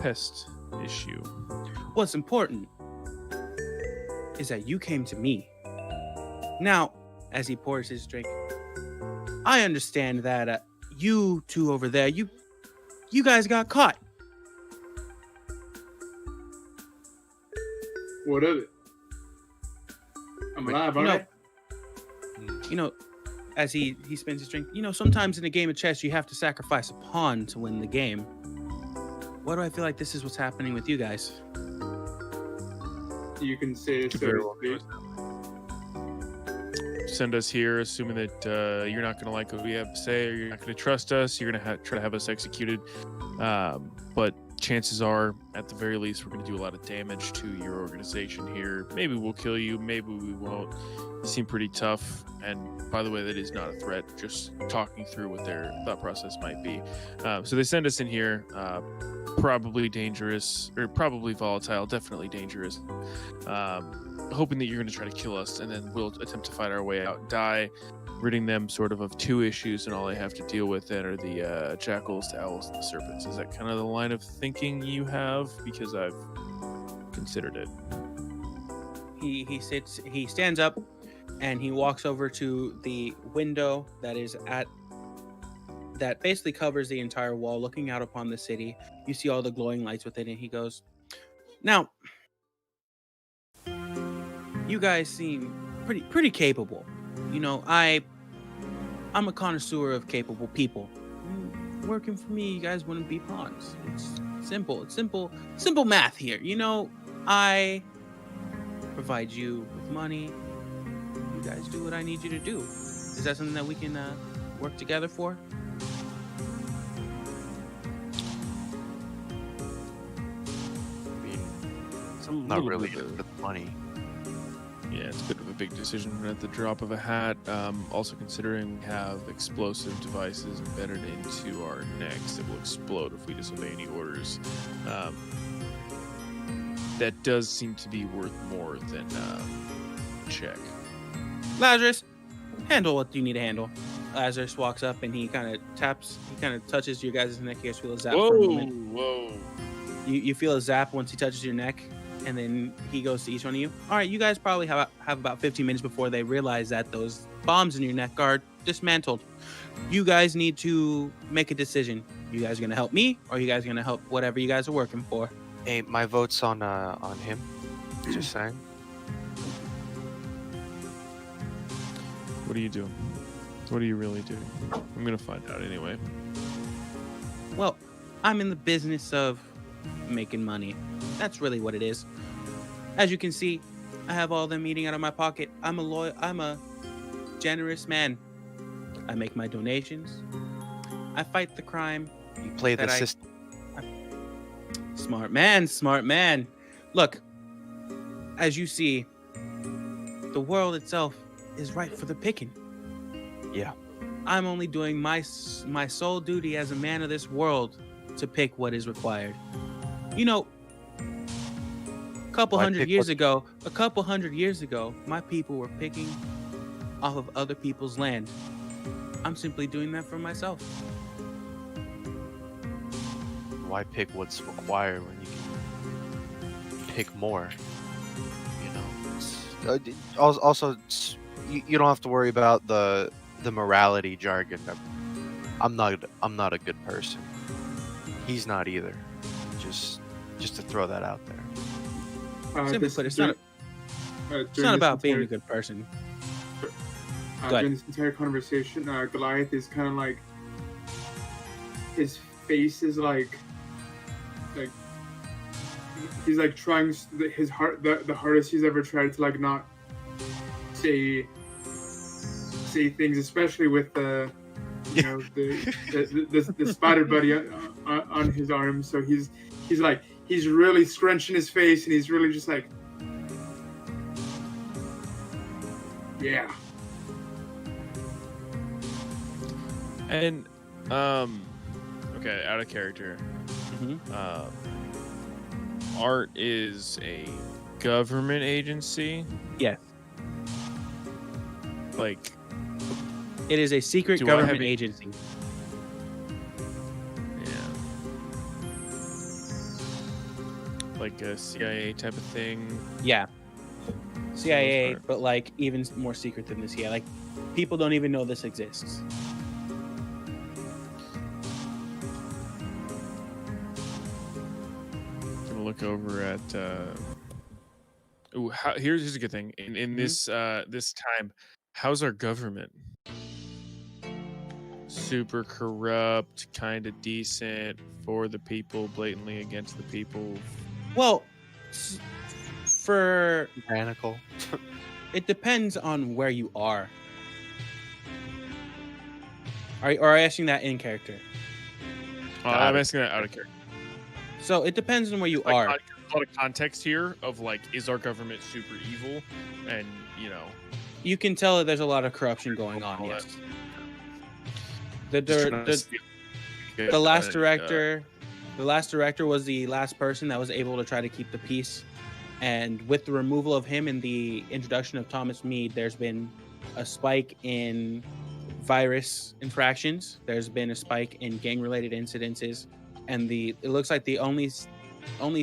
pest issue. What's important is that you came to me. Now, as he pours his drink, I understand that you two over there, you guys got caught. What of it? I'm alive, You know, alright? you know, as he spins his drink, sometimes in a game of chess, you have to sacrifice a pawn to win the game. Why do I feel like this is what's happening with you guys? You can say it so Very to well speak. Send us here, assuming that you're not going to like what we have to say, or you're not going to trust us. You're going to try to have us executed. But chances are, at the very least, we're going to do a lot of damage to your organization here. Maybe we'll kill you, maybe we won't. You seem pretty tough, and by the way, that is not a threat, just talking through what their thought process might be. So they send us in here, probably dangerous, or probably volatile, definitely dangerous, hoping that you're going to try to kill us, and then we'll attempt to fight our way out, die, ridding them sort of 2 issues, and all they have to deal with then are the jackals, the owls, and the serpents. Is that kind of the line of thinking you have? Because I've considered it. He stands up, and he walks over to the window that basically covers the entire wall, looking out upon the city. You see all the glowing lights within it. He goes, "Now, you guys seem pretty capable. You know, I'm a connoisseur of capable people. Working for me, you guys wouldn't be pawns. It's simple. It's simple math here. You know, I provide you with money. You guys do what I need you to do. Is that something that we can work together for?" I mean, It's a not little really bit of- with money. Yeah, it's a bit of a big decision at the drop of a hat. Also considering we have explosive devices embedded into our necks that will explode if we disobey any orders. That does seem to be worth more than a check. Lazarus, handle what you need to handle. Lazarus walks up and he kind of touches your guys' neck. You guys feel a zap for a moment. Whoa. You feel a zap once he touches your neck, and then he goes to each one of you. All right, you guys probably have about 15 minutes before they realize that those bombs in your neck are dismantled. You guys need to make a decision. You guys are gonna help me, or you guys are gonna help whatever you guys are working for? Hey, my vote's on him. Just saying. What are you doing? What are you really doing? I'm gonna find out anyway. Well, I'm in the business of making money. That's really what it is. As you can see, I have all them eating out of my pocket. I'm a generous man. I make my donations. I fight the crime. You play the that I- system. Smart man. Look, as you see, the world itself is ripe for the picking. Yeah. I'm only doing my sole duty as a man of this world to pick what is required. You know, a couple hundred years ago, my people were picking off of other people's land. I'm simply doing that for myself. Why pick what's required when you can pick more? You know. Also, you don't have to worry about the morality jargon. I'm not a good person. He's not either. Just to throw that out there. Simply put, it's not about being a good person. Go ahead. During this entire conversation, Goliath is kind of like, his face is like he's like trying his heart, the hardest he's ever tried to like not say things, especially with the spider buddy on his arm. So he's really scrunching his face, and he's really just like, yeah. And okay, out of character. ART is a government agency. Yes. Like, It is a secret Do I government have a- agency. yeah, like a CIA type of thing. Yeah. CIA, part. but like even more secret than this. Yeah, like people don't even know this exists. Gonna look over at. Ooh, here's a good thing. In this time, how's our government? Super corrupt, kind of decent, for the people, blatantly against the people. Well, for Tyrannical. it depends on where you are. Are you asking that in character? I'm asking that out of character. So it depends on where you Like, are. a lot of context here of like, is our government super evil? And you know, You can tell that there's a lot of corruption going on. all Yes. that. Just trying to see if- The last director was the last person that was able to try to keep the peace. And with the removal of him and the introduction of Thomas Meade, there's been a spike in virus infractions. There's been a spike in gang-related incidences, and it looks like the only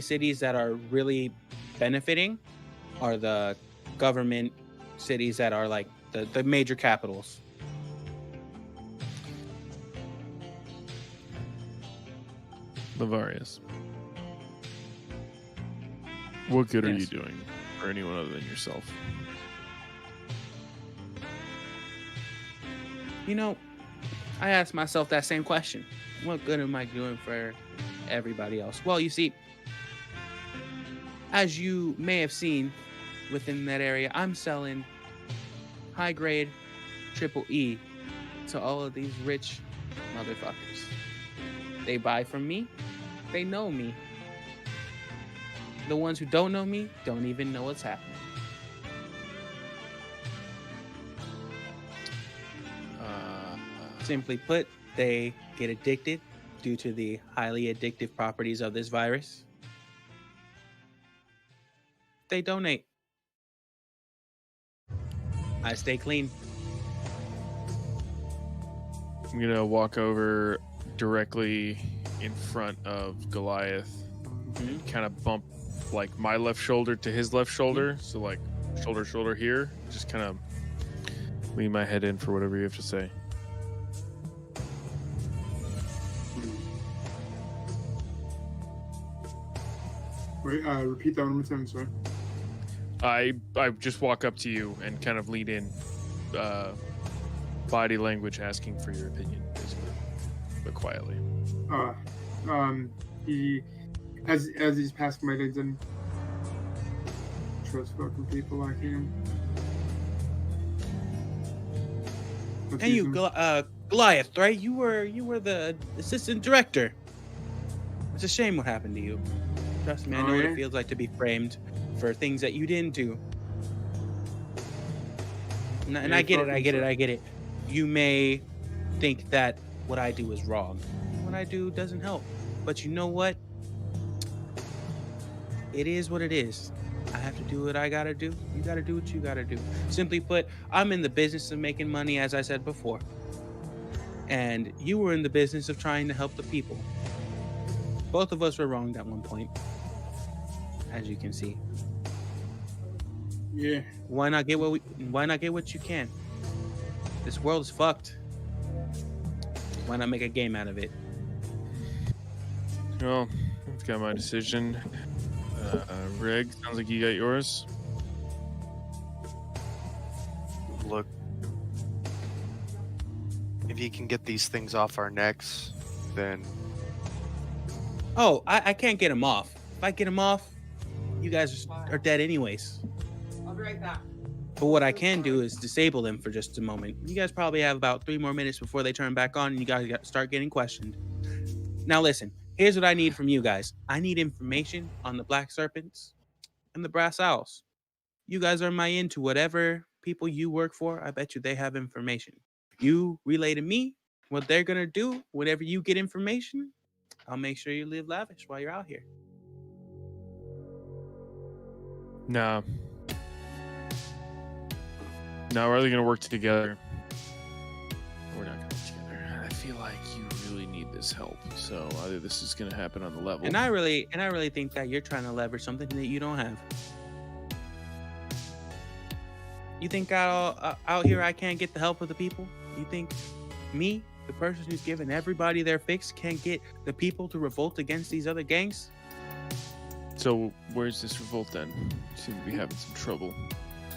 cities that are really benefiting are the government cities that are like the major capitals. Lavarius, what good are Yes. you doing for anyone other than yourself? You know, I asked myself that same question. What good am I doing for everybody else? Well, you see, as you may have seen within that area, I'm selling high grade triple E to all of these rich motherfuckers. They buy from me. They know me. The ones who don't know me don't even know what's happening. Simply put, they get addicted due to the highly addictive properties of this virus. They donate. I stay clean. I'm gonna walk over directly in front of Goliath and kind of bump like my left shoulder to his left shoulder. So like shoulder to shoulder here. Just kind of lean my head in for whatever you have to say. Wait, repeat that one more time, sorry. I just walk up to you and kind of lead in body language asking for your opinion, basically, but quietly. He, as he's passing my legs and trust fucking people like him. Let's And use you, him. Goliath, right? You were the assistant director. It's a shame what happened to you. Trust me, I Oh, know what yeah? it feels like to be framed for things that you didn't do. And Yeah, I get it, I fucking get it, suck. I get it. You may think that what I do is wrong. What I do doesn't help. But you know what? It is what it is. I have to do what I gotta do. You gotta do what you gotta do. Simply put, I'm in the business of making money, as I said before. And you were in the business of trying to help the people. Both of us were wronged at one point, as you can see. Yeah. Why not get what you can? This world is fucked. Why not make a game out of it? Well, I've got my decision. Reg, sounds like you got yours. Look, if you can get these things off our necks, then Oh, I can't get him off. If I get him off, you guys are dead anyways. I'll be right back. But what I can do is disable them for just a moment. You guys probably have about 3 more minutes before they turn back on and you guys start getting questioned. Now listen, here's what I need from you guys. I need information on the Black Serpents and the Brass Owls. You guys are my into whatever people you work for. I bet you they have information. You relay to me what they're going to do. Whenever you get information, I'll make sure you live lavish while you're out here. No. No, we're either gonna work together. Or we're not gonna work together. I feel like you really need this help. So either this is gonna happen on the level. And I really think that you're trying to leverage something that you don't have. You think out here I can't get the help of the people? You think me, the person who's giving everybody their fix, can't get the people to revolt against these other gangs? So where's this revolt then? Seem to be having some trouble.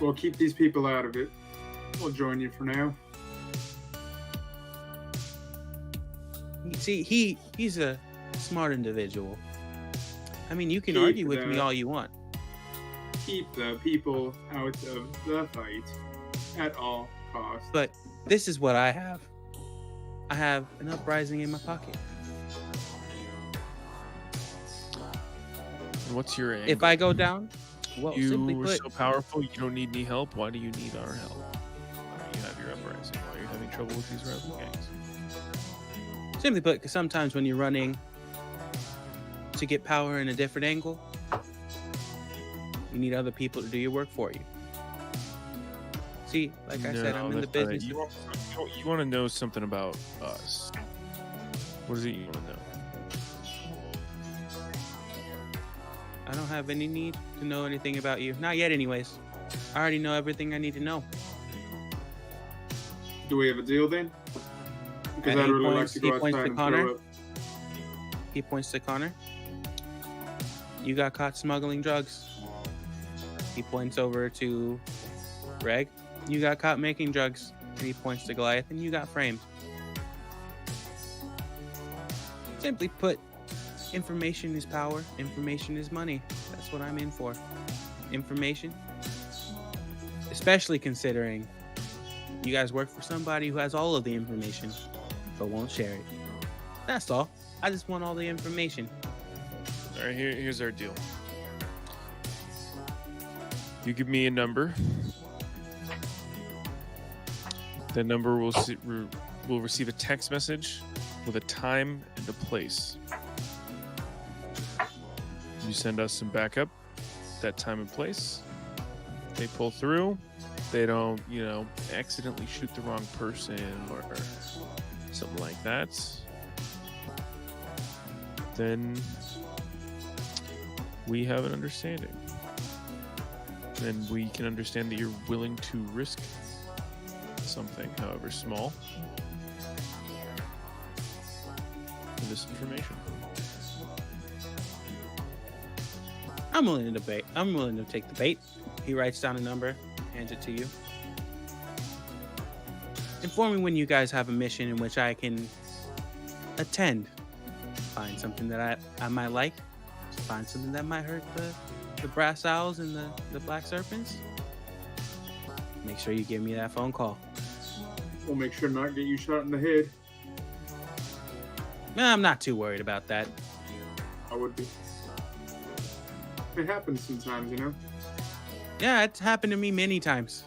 We'll keep these people out of it. We'll join you for now. You see, he's a smart individual. I mean, you can Keep argue with me the- all you want. Keep the people out of the fight at all costs. But this is what I have. I have an uprising in my pocket. What's your angle? If I go down, well, simply You are put, so powerful, you don't need any help. Why do you need our help? You have your uprising. Why are you having trouble with these rival gangs? simply put, because sometimes when you're running to get power in a different angle, you need other people to do your work for you. See, like I said, I'm in the that's not it. business. You want to know something about us. What is it you want to know? I don't have any need to know anything about you. Not yet, anyways. I already know everything I need to know. Do we have a deal then? Because And I'd he really points- like he to go points outside to and Connor. throw up. He points to Connor. You got caught smuggling drugs. He points over to Reg. You got caught making drugs. And he points to Goliath, and you got framed. Simply put, information is power. Information is money. That's what I'm in for. Information. Especially considering you guys work for somebody who has all of the information, but won't share it. That's all. I just want all the information. All right, here's our deal. You give me a number. That number will receive a text message with a time and a place. You send us some backup, that time and place. They pull through. They don't, accidentally shoot the wrong person or something like that. Then we have an understanding. And we can understand that you're willing to risk something, however small, for this information. I'm willing to bait. I'm willing to take the bait. He writes down a number, hands it to you. Inform me when you guys have a mission in which I can attend. Find something that I might like. Find something that might hurt the brass owls and the black serpents. Make sure you give me that phone call. We'll make sure to not get you shot in the head. I'm not too worried about that. I would be. It happens sometimes, Yeah, it's happened to me many times.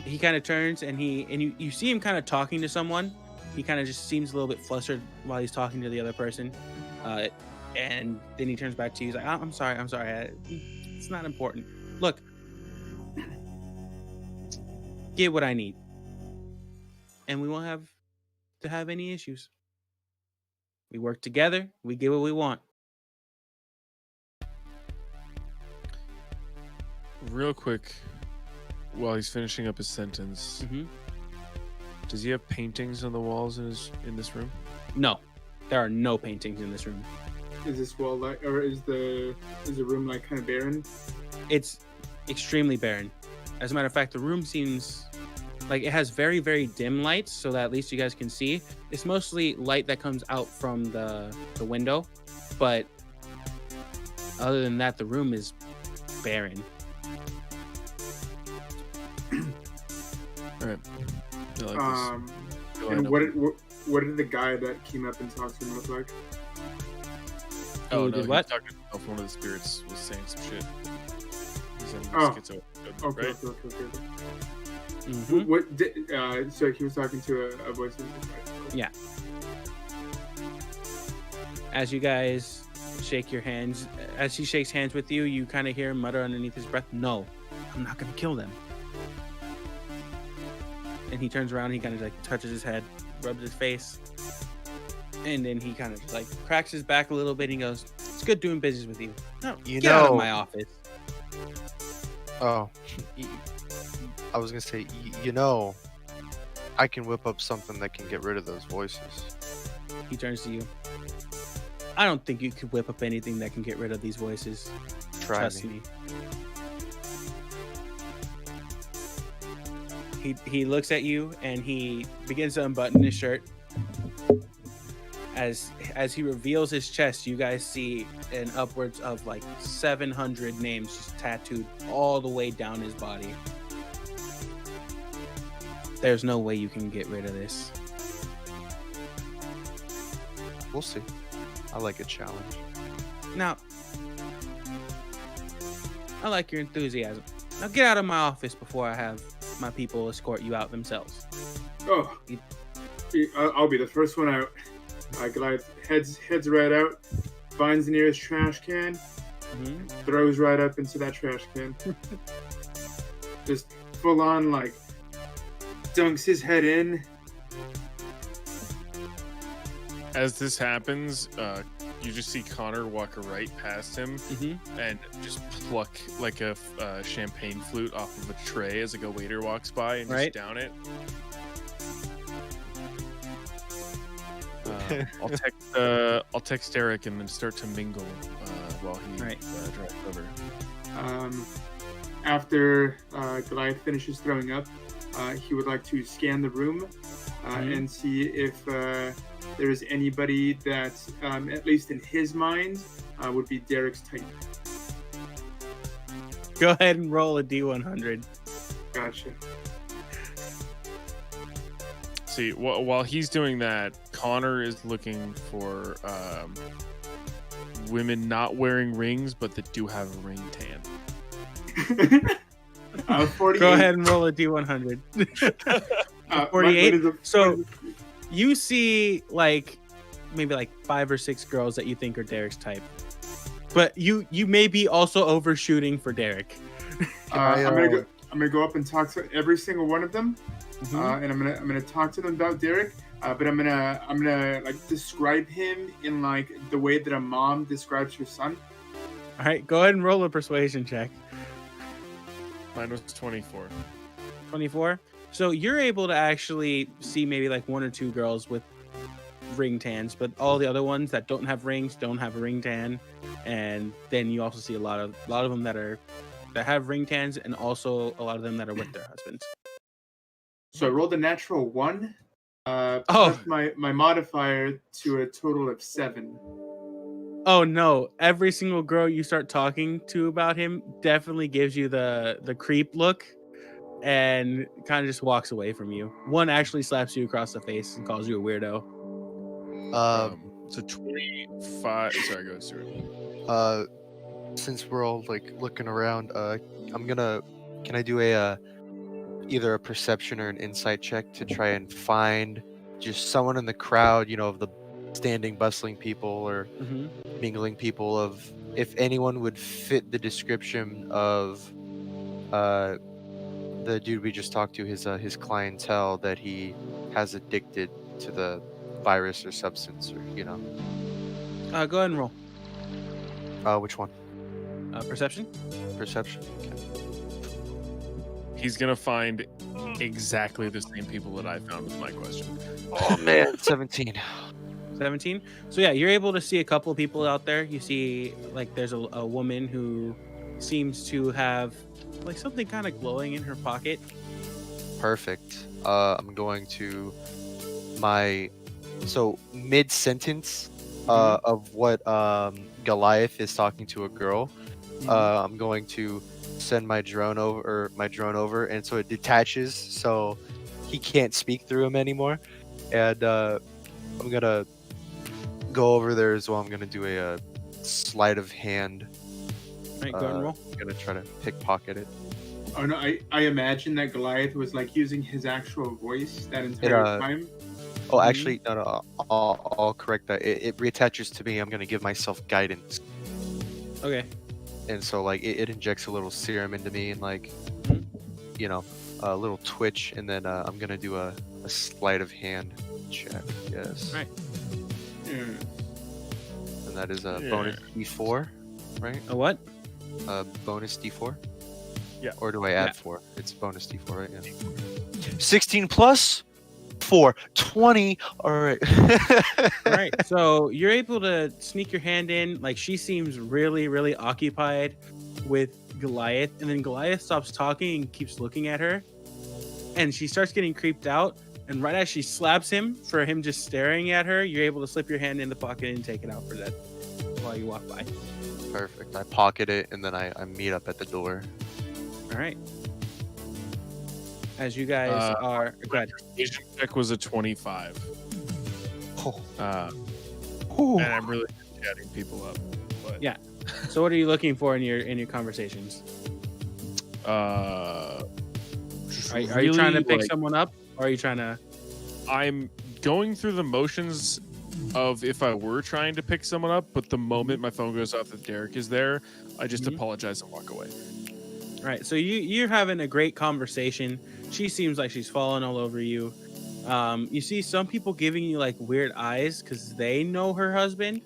He kind of turns and you see him kind of talking to someone. He kind of just seems a little bit flustered while he's talking to the other person. And then he turns back to you. He's like, I'm sorry. It's not important. Look, get what I need. And we won't have to have any issues. We work together. We get what we want. Real quick, while he's finishing up his sentence, Mm-hmm. does he have paintings on the walls in this room? No, there are no paintings in this room. Is this wall like, or is the room like kind of barren? It's extremely barren. As a matter of fact, the room seems like it has very, very dim lights, so that at least you guys can see. It's mostly light that comes out from the window, but other than that, the room is barren. All right. I like this. Go And ahead, what did the guy that came up and talked to him look like? Oh, Who no, did he was what? talking to himself. One of the spirits was saying some shit. He's having Oh. schizo, Okay, right? okay. Mhm. What did, so he was talking to a voice. Yeah. As you guys shake your hands, as he shakes hands with you, you kind of hear him mutter underneath his breath, "No, I'm not gonna kill them." And he turns around, he kind of like touches his head, rubs his face, and then he kind of like cracks his back a little bit. And he goes, "It's good doing business with you. No, get out of my office." Oh, I was gonna say, I can whip up something that can get rid of those voices. He turns to you. I don't think you could whip up anything that can get rid of these voices. Try Trust me. He looks at you and he begins to unbutton his shirt. As he reveals his chest, you guys see an upwards of like 700 names just tattooed all the way down his body. There's no way you can get rid of this. We'll see. I like a challenge. Now, I like your enthusiasm. Now get out of my office before I have my people escort you out themselves. Oh, I'll be the first one out. Goliath heads right out, finds the nearest trash can, throws right up into that trash can. Just full on, like, dunks his head in. As this happens, you just see Connor walk right past him and just pluck like a champagne flute off of a tray as like a waiter walks by and just down it. I'll text Derek and then start to mingle while he drives over. After Goliath finishes throwing up, he would like to scan the room and see if there is anybody that, at least in his mind, would be Derek's type. Go ahead and roll a D100. Gotcha. See, while he's doing that, Connor is looking for women not wearing rings, but that do have a ring tan. 48. Go ahead and roll a D100. 48. So you see like maybe like 5 or 6 girls that you think are Derek's type, but you may be also overshooting for Derek. I'm gonna go up and talk to every single one of them, and I'm gonna talk to them about Derek. But I'm gonna like describe him in like the way that a mom describes her son. All right, go ahead and roll a persuasion check. Mine was 24. 24. So you're able to actually see maybe like 1 or 2 girls with ring tans, but all the other ones that don't have rings don't have a ring tan. And then you also see a lot of them that have ring tans, and also a lot of them that are with their husbands. So I rolled a natural 1. Plus my modifier to a total of 7. Oh no! Every single girl you start talking to about him definitely gives you the creep look, and kind of just walks away from you. One actually slaps you across the face and calls you a weirdo. So 25. Sorry, go Stuart. Since we're all like looking around, can I do either a perception or an insight check to try and find just someone in the crowd, of the standing, bustling people or mingling people, of if anyone would fit the description of the dude we just talked to, his clientele, that he has addicted to the virus or substance, or Go ahead and roll. Which one? Perception. Perception. Okay. He's gonna find exactly the same people that I found with my question. Oh man, 17. 17. So yeah, you're able to see a couple of people out there. You see like there's a woman who seems to have like something kind of glowing in her pocket. Perfect. I'm going to mid sentence of what Goliath is talking to a girl. I'm going to send my drone over, and so it detaches so he can't speak through him anymore. And I'm gonna go over there as well. I'm gonna do a sleight of hand. All right, go ahead and roll. I'm gonna try to pickpocket it. Oh no, I imagine that Goliath was like using his actual voice that entire time. Oh, actually, no. I'll correct that. It reattaches to me. I'm gonna give myself guidance. Okay. And so like it injects a little serum into me, and like a little twitch, and then I'm gonna do a sleight of hand check. Yes. Right. And that is a bonus D4, right? A what? Bonus D4. Yeah. Or do I add 4? It's bonus D4, right? Yeah. 16 plus 4, 20. All right. All right. So you're able to sneak your hand in. Like, she seems really, really occupied with Goliath, and then Goliath stops talking and keeps looking at her, and she starts getting creeped out. And right as she slaps him for him just staring at her, you're able to slip your hand in the pocket and take it out for that while you walk by. Perfect. I pocket it, and then I meet up at the door. All right. As you guys are... Go ahead. Persuasion check was a 25. and I'm really chatting people up. But, Yeah. So what are you looking for in your conversations? just Are you really, trying to pick like, someone up, or are you trying to? I'm going through the motions of if I were trying to pick someone up, but the moment my phone goes off that Derek is there, I just apologize and walk away. All right. So you're having a great conversation. She seems like she's falling all over you. You see some people giving you like weird eyes because they know her husband.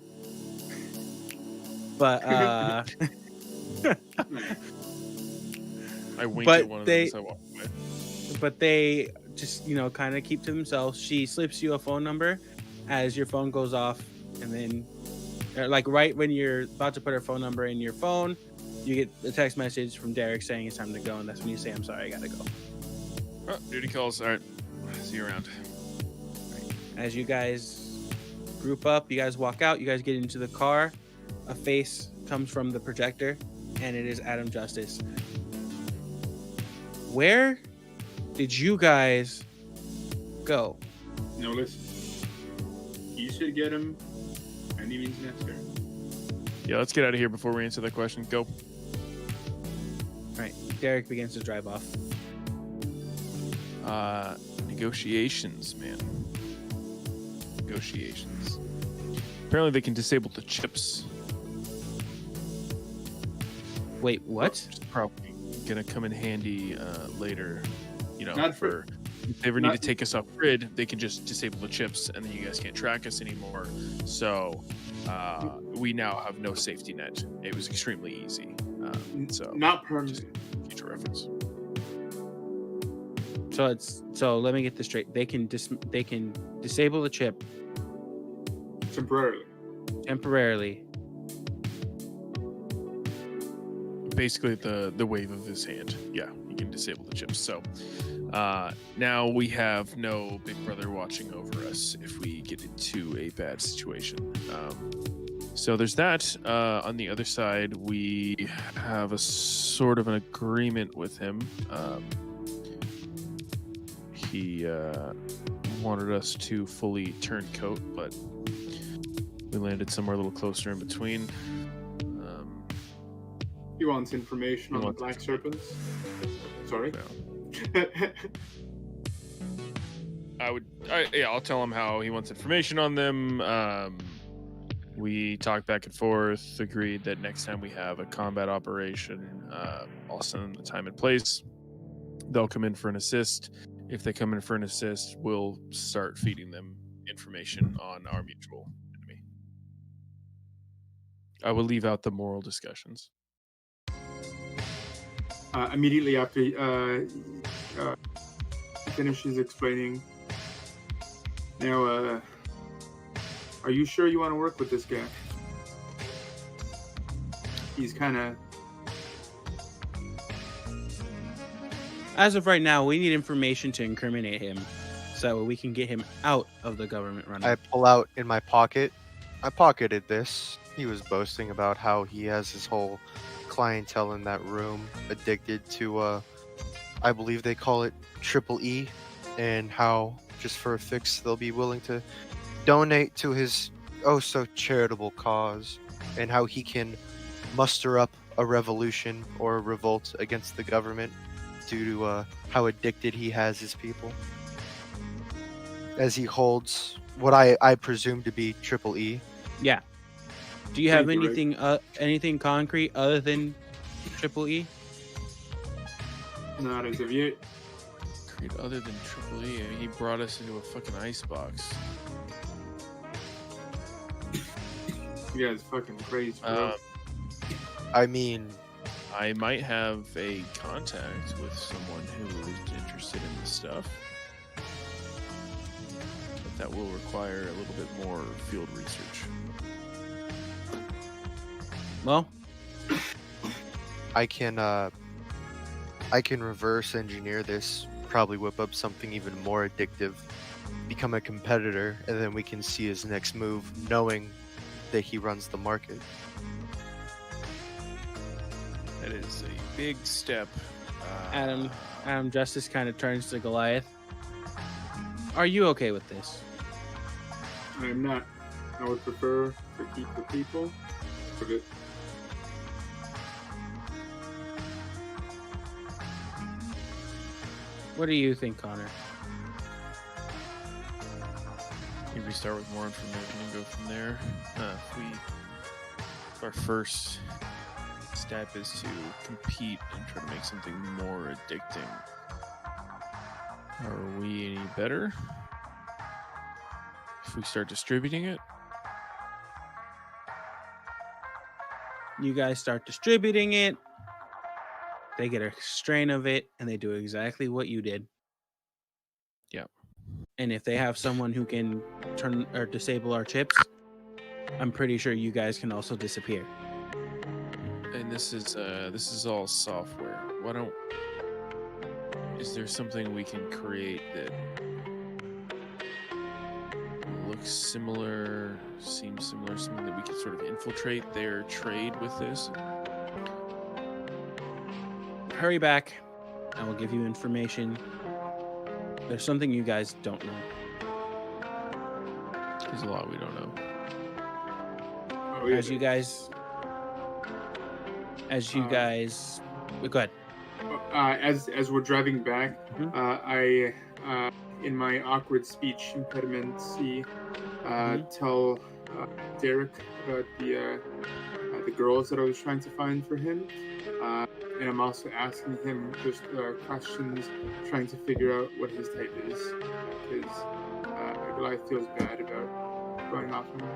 But I wink But at one of them they- as I walk away. but they just kind of keep to themselves. She slips you a phone number as your phone goes off, and then like right when you're about to put her phone number in your phone, you get a text message from Derek saying it's time to go, and that's when you say, I'm sorry, I gotta go. Oh, duty calls. All right, see you around. As you guys group up, you guys walk out, you guys get into the car. A face comes from the projector, and it is Adam Justice. Where did you guys go? No, listen. You should get him any means necessary. Yeah, let's get out of here before we answer that question. Go. All right, Derek begins to drive off. Negotiations, man. Negotiations. Apparently they can disable the chips. Wait, what? Which is probably gonna come in handy later. Not for if they ever need to take us off grid, they can just disable the chips, and then you guys can't track us anymore. So we now have no safety net. It was extremely easy. So Not permanent. future reference. So let me get this straight. They can disable the chip temporarily. Basically, the wave of his hand. Yeah, you can disable the chips. So now we have no Big Brother watching over us if we get into a bad situation. So there's that. On the other side, we have a sort of an agreement with him. He wanted us to fully turncoat, but we landed somewhere a little closer in between. He wants information on the Black Serpents. Sorry. I'll tell him how he wants information on them. We talked back and forth, agreed that next time we have a combat operation, I'll send them the time and place. They'll come in for an assist. If they come in for an assist, we'll start feeding them information on our mutual enemy. I will leave out the moral discussions. Immediately after he finishes explaining, now, are you sure you want to work with this guy? He's kind of... As of right now, we need information to incriminate him so we can get him out of the government running. I pull out in my pocket. I pocketed this. He was boasting about how he has his whole clientele in that room addicted to, I believe they call it Triple E, and how just for a fix they'll be willing to donate to his oh so charitable cause, and how he can muster up a revolution or a revolt against the government due to how addicted he has his people, as he holds what I presume to be Triple E. Yeah. Do you have Thank you, anything concrete other than Triple E? Not as of yet. Other than Triple E, he brought us into a fucking icebox. You guys fucking crazy, bro. I mean, I might have a contact with someone who is interested in this stuff. But that will require a little bit more field research. Well, I can reverse engineer this, probably whip up something even more addictive, become a competitor, and then we can see his next move, knowing that he runs the market. That is a big step. Adam Justice kind of turns to Goliath. Are you okay with this? I'm not. I would prefer to keep the people. But it, What do you think, Connor? Maybe we start with more information and go from there. If our first step is to compete and try to make something more addicting, are we any better if we start distributing it? You guys start distributing it. They get a strain of it, and they do exactly what you did. Yeah. And if they have someone who can turn or disable our chips, I'm pretty sure you guys can also disappear. And this is all software. Is there something we can create that looks similar, seems similar, something that we can sort of infiltrate their trade with this? Hurry back. I will give you information. There's something you guys don't know. There's a lot we don't know. oh, yeah. As you guys, go ahead. As we're driving back, Mhm. I in my awkward speech impediment, tell Derek about the girls that I was trying to find for him, and I'm also asking him just questions, trying to figure out what his type is, because Goliath feels bad about going off on him.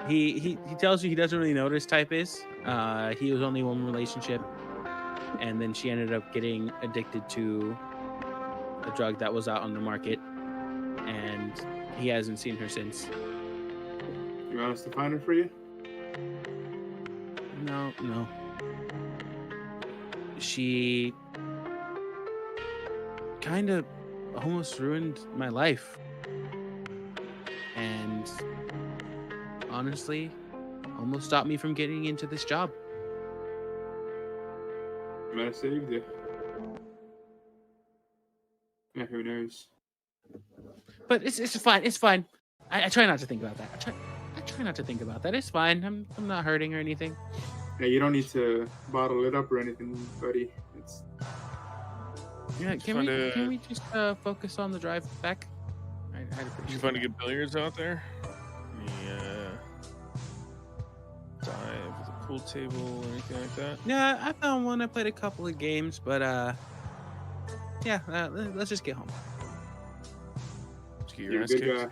He tells you he doesn't really know what his type is. He was only one relationship, and then she ended up getting addicted to a drug that was out on the market, and he hasn't seen her since. You want us to find her for you? No. She kind of almost ruined my life, and honestly, almost stopped me from getting into this job. Might have saved you. Yeah, who knows? But it's fine. It's fine. I try not to think about that. I try not to think about that. It's fine. I'm not hurting or anything. Yeah, you don't need to bottle it up or anything, buddy. It's Yeah, Did you can we just focus on the drive back? I'd Did you appreciate find a that. good billiards out there? Yeah. Dive with a pool table or anything like that? Yeah, I found one. I played a couple of games, but yeah. Let's just get home. Did you get you're your a ass good kicked?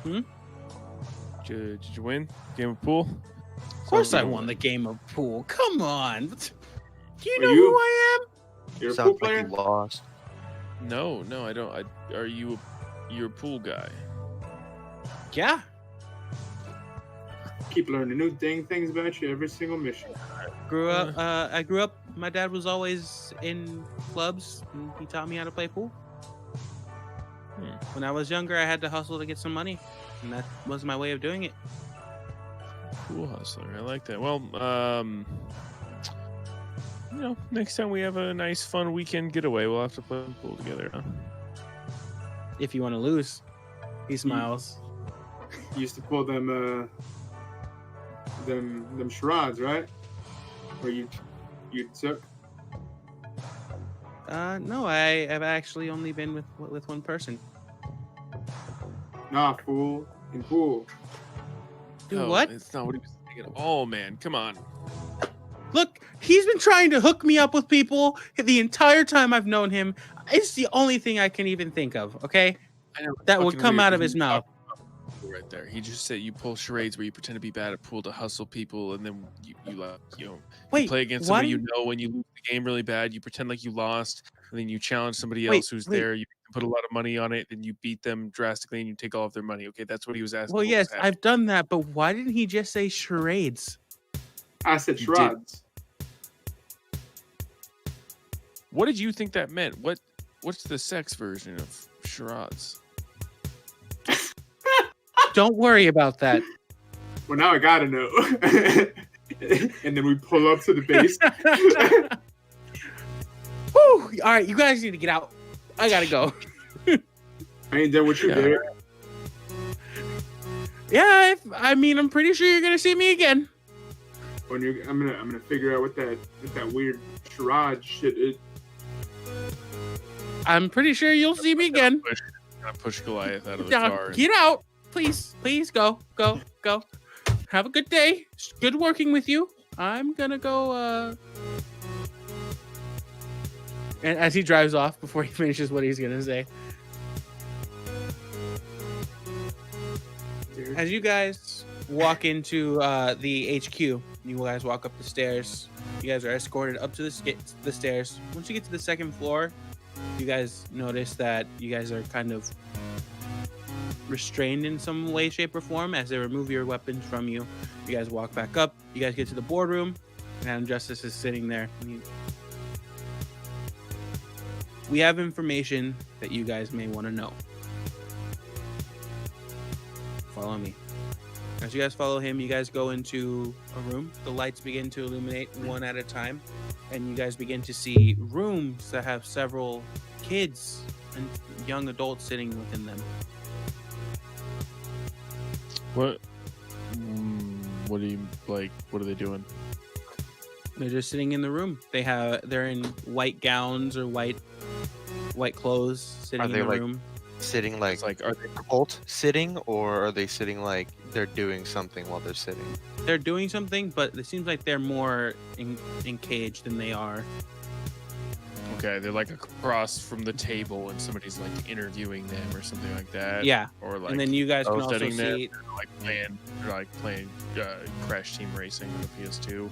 guy. Did you win? Game of pool? Of course, I won the game of pool. Come on. Do you Are know you- who I am? You're a pool Sounds like player? you lost. No, I don't. You're a pool guy? Yeah. Keep learning new dang things about you every single mission. I grew up. My dad was always in clubs, and he taught me how to play pool. When I was younger, I had to hustle to get some money, and that was my way of doing it. Pool hustler. I like that. Well, next time we have a nice, fun weekend getaway, we'll have to play pool together, huh? If you want to lose, he smiles. You used to pull them charades, right? Where you took. No, I've actually only been with one person. Nah, fool. In pool. Dude, No, what? It's not what he was saying at all, man. Come on. Look, he's been trying to hook me up with people the entire time I've known him. It's the only thing I can even think of, okay? I know, That would fucking come weird, out of 'cause his he mouth. talked about pool right there. He just said you pull charades where you pretend to be bad at pool to hustle people, and then you Wait, play against why somebody you did- know. When you lose the game really bad, you pretend like you lost, and then you challenge somebody Wait, else who's wait. there. You put a lot of money on it, and you beat them drastically, and you take all of their money. Okay, that's what he was asking. Well, what yes, was happening. I've done that, but why didn't he just say charades? I said You did. charades. What did you think that meant? What's the sex version of charades? Don't worry about that. Well, now I gotta know. And then we pull up to the base. Woo! All right, you guys need to get out. I gotta go. I ain't done with you, Yeah. Derek. Yeah, I'm pretty sure you're gonna see me again. I'm gonna figure out what that weird charade shit is. I'm pretty sure you'll see me again. Gonna push Goliath out of the Yeah, car. get out, please, go. Have a good day. It's good working with you. I'm gonna go. And as he drives off, before he finishes what he's gonna say, as you guys walk into the HQ, you guys walk up the stairs. You guys are escorted up to the stairs. Once you get to the second floor, you guys notice that you guys are kind of restrained in some way, shape, or form as they remove your weapons from you. You guys walk back up. You guys get to the boardroom, and Adam Justice is sitting there. We have information that you guys may want to know. Follow me. As you guys follow him, you guys go into a room. The lights begin to illuminate one at a time, and you guys begin to see rooms that have several kids and young adults sitting within them. What? What do you like? What are they doing? They're just sitting in the room. They're in white gowns or white clothes, sitting in the room. Sitting like It's like, are they cult sitting, or are they sitting like they're doing something while they're sitting? They're doing something, but it seems like they're more encaged than they are. okay? They're like across from the table, and somebody's like interviewing them or something like that. Yeah, Or like, and then you guys can also sitting there, see. they're playing Crash Team Racing on the PS2.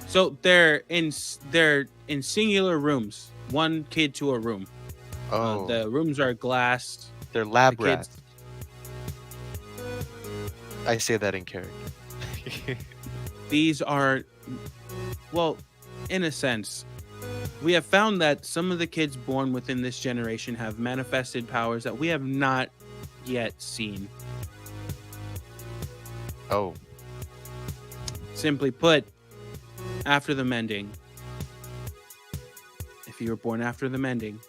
So they're in singular rooms. One kid to a room. Oh, The rooms are glassed. they're lab The kids- rats. I say that in character. These are, well, in a sense, we have found that some of the kids born within this generation have manifested powers that we have not yet seen. Oh, Simply put, after the mending, if you were born after the mending,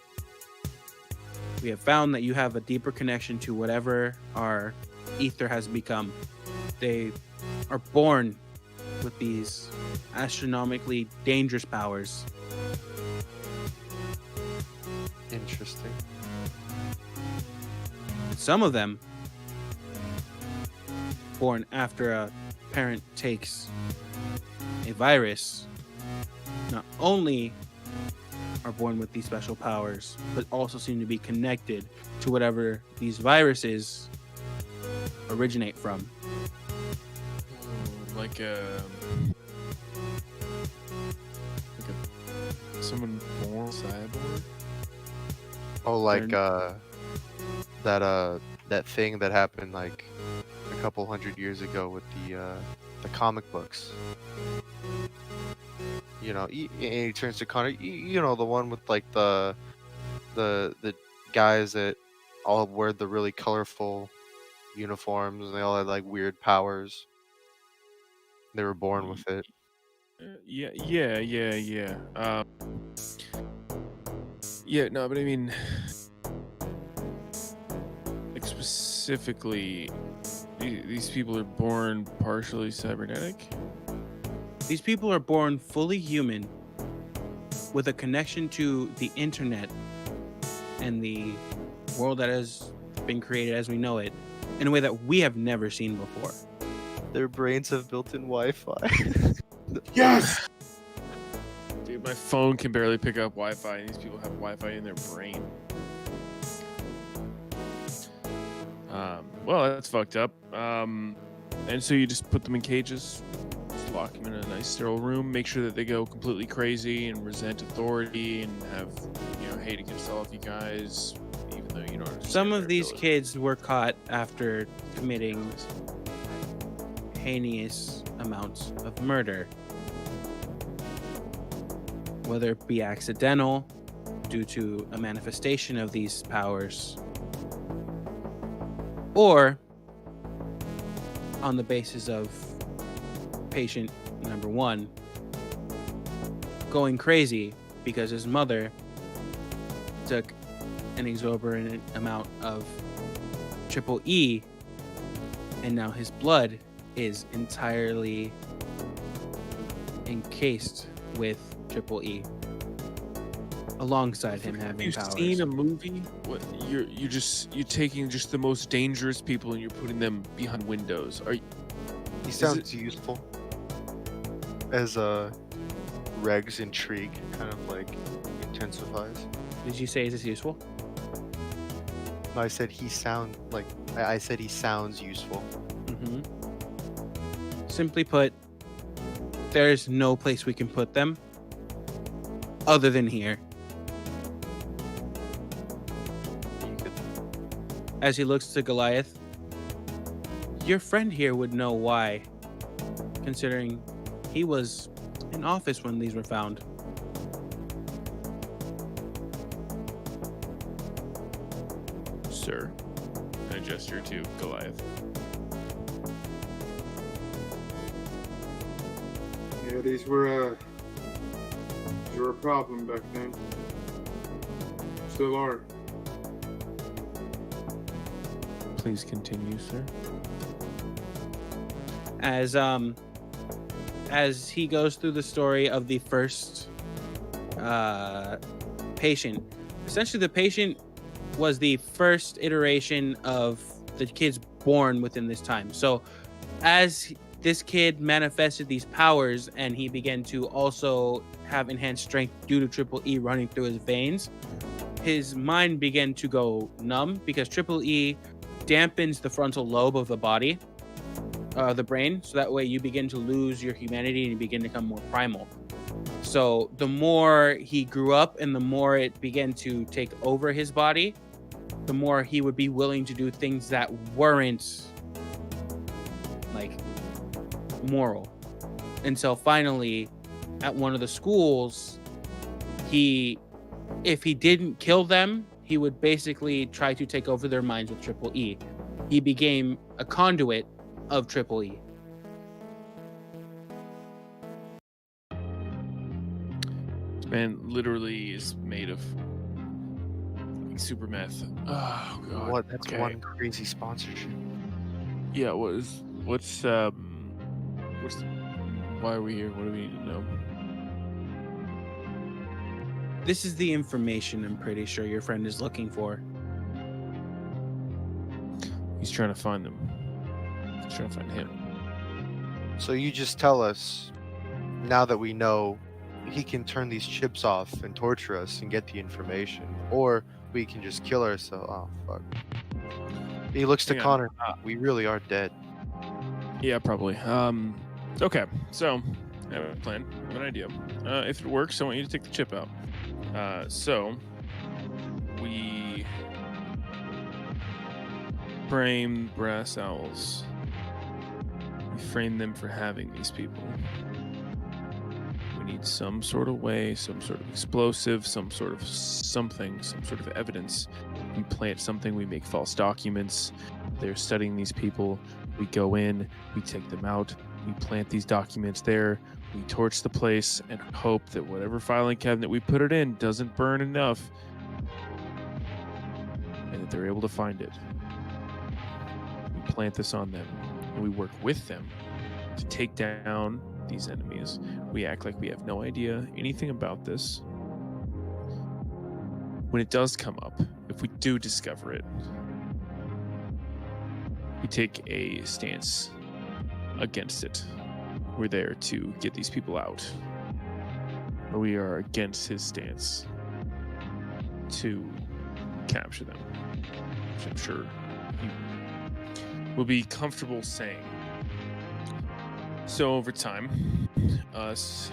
we have found that you have a deeper connection to whatever our ether has become. They are born with these astronomically dangerous powers. interesting. Some of them born after a parent takes a virus not only are born with these special powers, but also seem to be connected to whatever these viruses originate from. Like someone born cyborg. Oh, like They're- that thing that happened like a couple hundred years ago with the comic books. You know, he turns to Connor. You know, the one with like the guys that all wear the really colorful uniforms, and they all had like weird powers. They were born with it. Yeah. Yeah, no, but I mean, like specifically, these people are born partially cybernetic. These people are born fully human with a connection to the internet and the world that has been created as we know it in a way that we have never seen before. Their brains have built-in Wi-Fi. Yes. Dude, my phone can barely pick up Wi-Fi, and these people have Wi-Fi in their brain. Well, that's fucked up. And so you just put them in cages, just lock them in a nice sterile room, make sure that they go completely crazy and resent authority and have, hate against all of you guys, even though you don't understand Some their of these ability. kids were caught after committing heinous amounts of murder, whether it be accidental due to a manifestation of these powers, or on the basis of patient number one going crazy because his mother took an exorbitant amount of triple E, and now his blood is entirely encased with triple E, alongside him having You've powers. seen a movie? What you're taking just the most dangerous people and you're putting them behind windows. He sounds useful. As Reg's intrigue kind of like intensifies. Did you say is this useful? No, I said he sounds useful. Mm-hmm. Simply put, there's no place we can put them other than here. You could, As he looks to Goliath, your friend here would know why, considering he was in office when these were found. Sir, and I gesture to Goliath. Yeah, these were a problem back then. Still are. Please continue, sir. As he goes through the story of the first patient, essentially the patient was the first iteration of the kids born within this time. So as this kid manifested these powers and he began to also have enhanced strength due to triple E running through his veins, his mind began to go numb because triple E dampens the frontal lobe of the body, the brain, so that way you begin to lose your humanity and you begin to become more primal. So the more he grew up and the more it began to take over his body, the more he would be willing to do things that weren't like moral. Until finally at one of the schools, if he didn't kill them, he would basically try to take over their minds with triple E. He became a conduit of triple E. This man literally is made of super meth. Oh god. what? That's okay. one crazy sponsorship. Yeah, what's why are we here? What do we need to know? This is the information I'm pretty sure your friend is looking for. He's trying to find them. He's trying to find him. So you just tell us, now that we know, he can turn these chips off and torture us and get the information, or we can just kill ourselves. Oh fuck. He looks to Hang on. Connor. We really are dead. Yeah, probably. Okay, so I have a plan. I have an idea. If it works, I want you to take the chip out. So we frame brass owls. We frame them for having these people. We need some sort of way, some sort of explosive, some sort of something, some sort of evidence. We plant something, we make false documents. They're studying these people. We go in, we take them out, we plant these documents there, we torch the place and hope that whatever filing cabinet we put it in doesn't burn enough and that they're able to find it. We plant this on them and we work with them to take down these enemies. We act like we have no idea anything about this. When it does come up, if we do discover it, we take a stance against it. We're there to get these people out. Or we are against his stance to capture them, which I'm sure he will be comfortable saying. So over time, us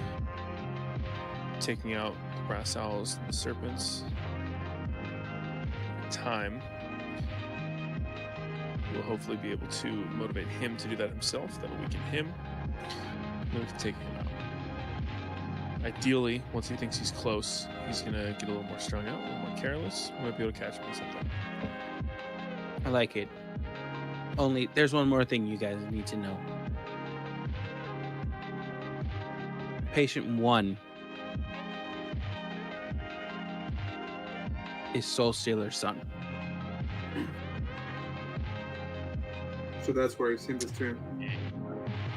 taking out the brass owls and the serpents, time we'll hopefully be able to motivate him to do that himself. That'll weaken him. Then we can take him out. Ideally, once he thinks he's close, he's gonna get a little more strung out, a little more careless. We might be able to catch him with something. I like it. Only there's one more thing you guys need to know. Patient 1 is Soul Stealer's son. So that's where he sent this to him.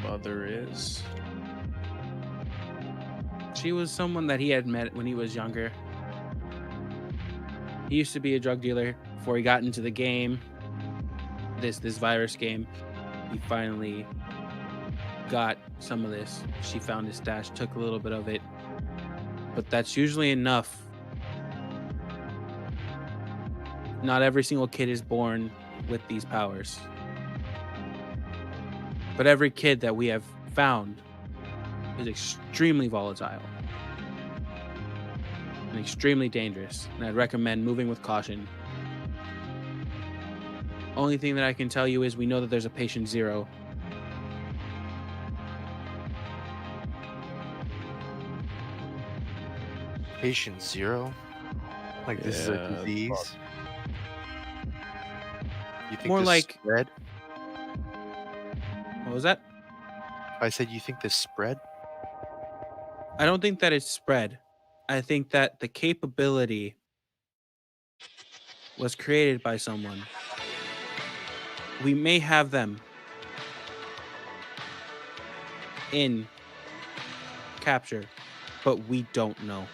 Mother is. She was someone that he had met when he was younger. He used to be a drug dealer before he got into the game. This virus game. He finally got some of this. She found his stash, took a little bit of it. But that's usually enough. Not every single kid is born with these powers. But every kid that we have found is extremely volatile and extremely dangerous. And I'd recommend moving with caution. Only thing that I can tell you is we know that there's a patient 0. Patient 0? Like this is a Yeah, disease? You think More this like- spread? What was that? I said you think this spread? I don't think that it's spread. I think that the capability was created by someone. We may have them in capture, but we don't know.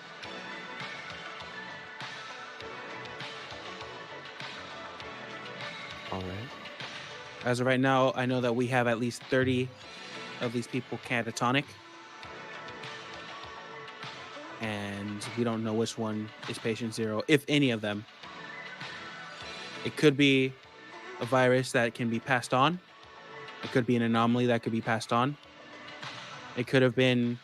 All right. As of right now, I know that we have at least 30 of these people catatonic. And we don't know which one is patient 0, if any of them. It could be a virus that can be passed on. It could be an anomaly that could be passed on. It could have been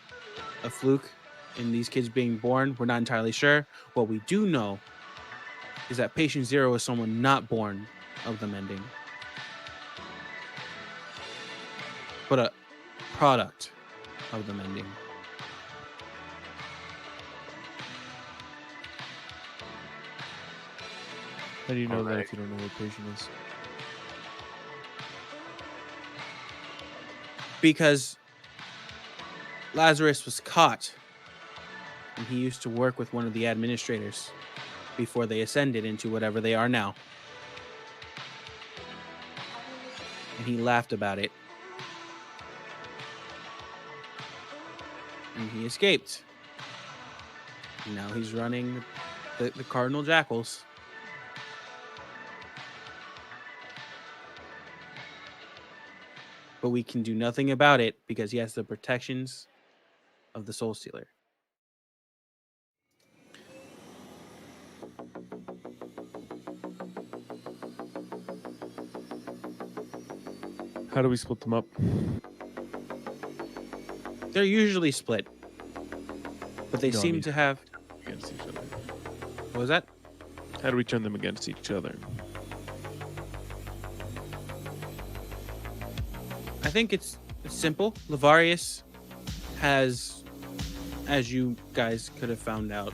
a fluke in these kids being born. We're not entirely sure. What we do know is that patient 0 is someone not born of the mending, but a product of the mending. How do you know that Alright. if you don't know what patient is? Because Lazarus was caught, and he used to work with one of the administrators before they ascended into whatever they are now. And he laughed about it. And he escaped. And now he's running the Cardinal Jackals. But we can do nothing about it because he has the protections of the Soul Stealer. How do we split them up? They're usually split, but they No, I seem mean- to have. Against each other. What was that? How do we turn them against each other? I think it's simple. Lavarius has, as you guys could have found out,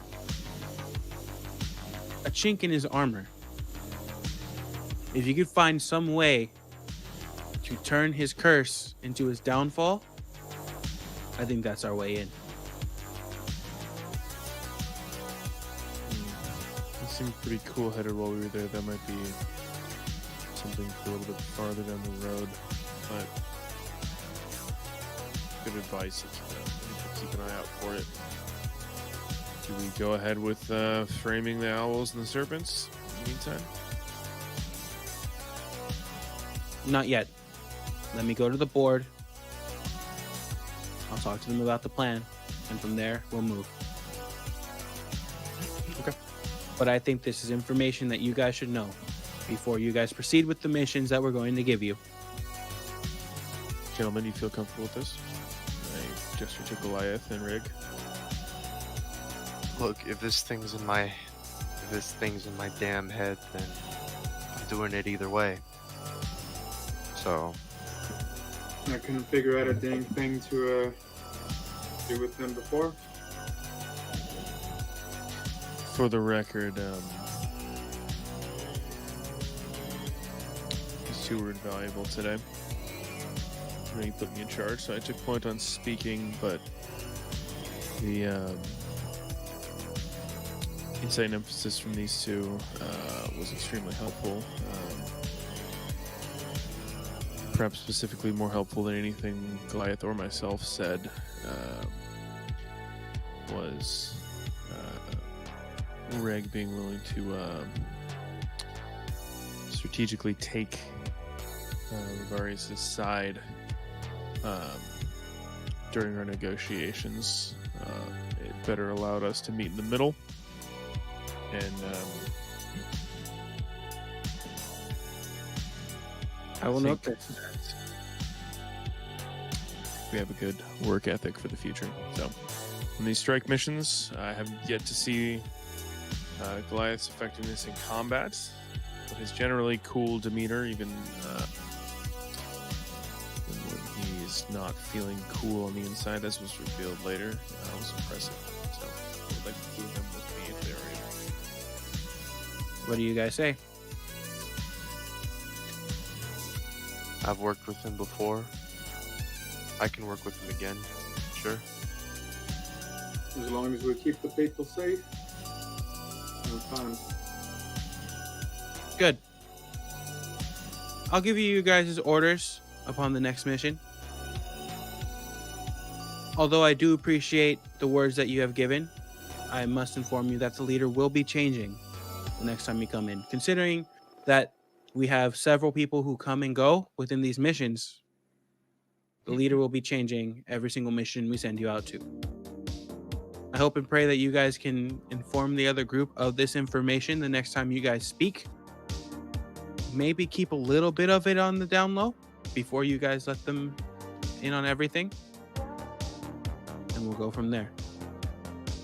a chink in his armor. If you could find some way to turn his curse into his downfall, I think that's our way in. It seemed pretty cool-headed while we were there. That might be something a little bit farther down the road, but good advice. Keep an eye out for it. Do we go ahead with framing the owls and the serpents in the meantime? Not yet. Let me go to the board. I'll talk to them about the plan, and from there, we'll move. Okay. But I think this is information that you guys should know before you guys proceed with the missions that we're going to give you. Gentlemen, you feel comfortable with this? I gesture to Goliath and Rig. Look, if this thing's in my damn head, then I'm doing it either way. So I couldn't figure out a dang thing to do with them before. For the record, these two were invaluable today. I know you put me in charge, so I took point on speaking, but the insight and emphasis from these two was extremely helpful. Perhaps specifically more helpful than anything Goliath or myself said was Reg being willing to strategically take Rivarius' side during our negotiations. It better allowed us to meet in the middle, and I will note this. We have a good work ethic for the future. So, on these strike missions, I have yet to see Goliath's effectiveness in combat, but his generally cool demeanor, even when he's not feeling cool on the inside, as was revealed later, was impressive. So, I would like to include him with me if they're able. What do you guys say? I've worked with him before. I can work with him again. Sure. As long as we keep the people safe, we're fine. Good. I'll give you guys' orders upon the next mission. Although I do appreciate the words that you have given, I must inform you that the leader will be changing the next time you come in. Considering that we have several people who come and go within these missions, the leader will be changing every single mission we send you out to. I hope and pray that you guys can inform the other group of this information the next time you guys speak. Maybe keep a little bit of it on the down low before you guys let them in on everything. And we'll go from there.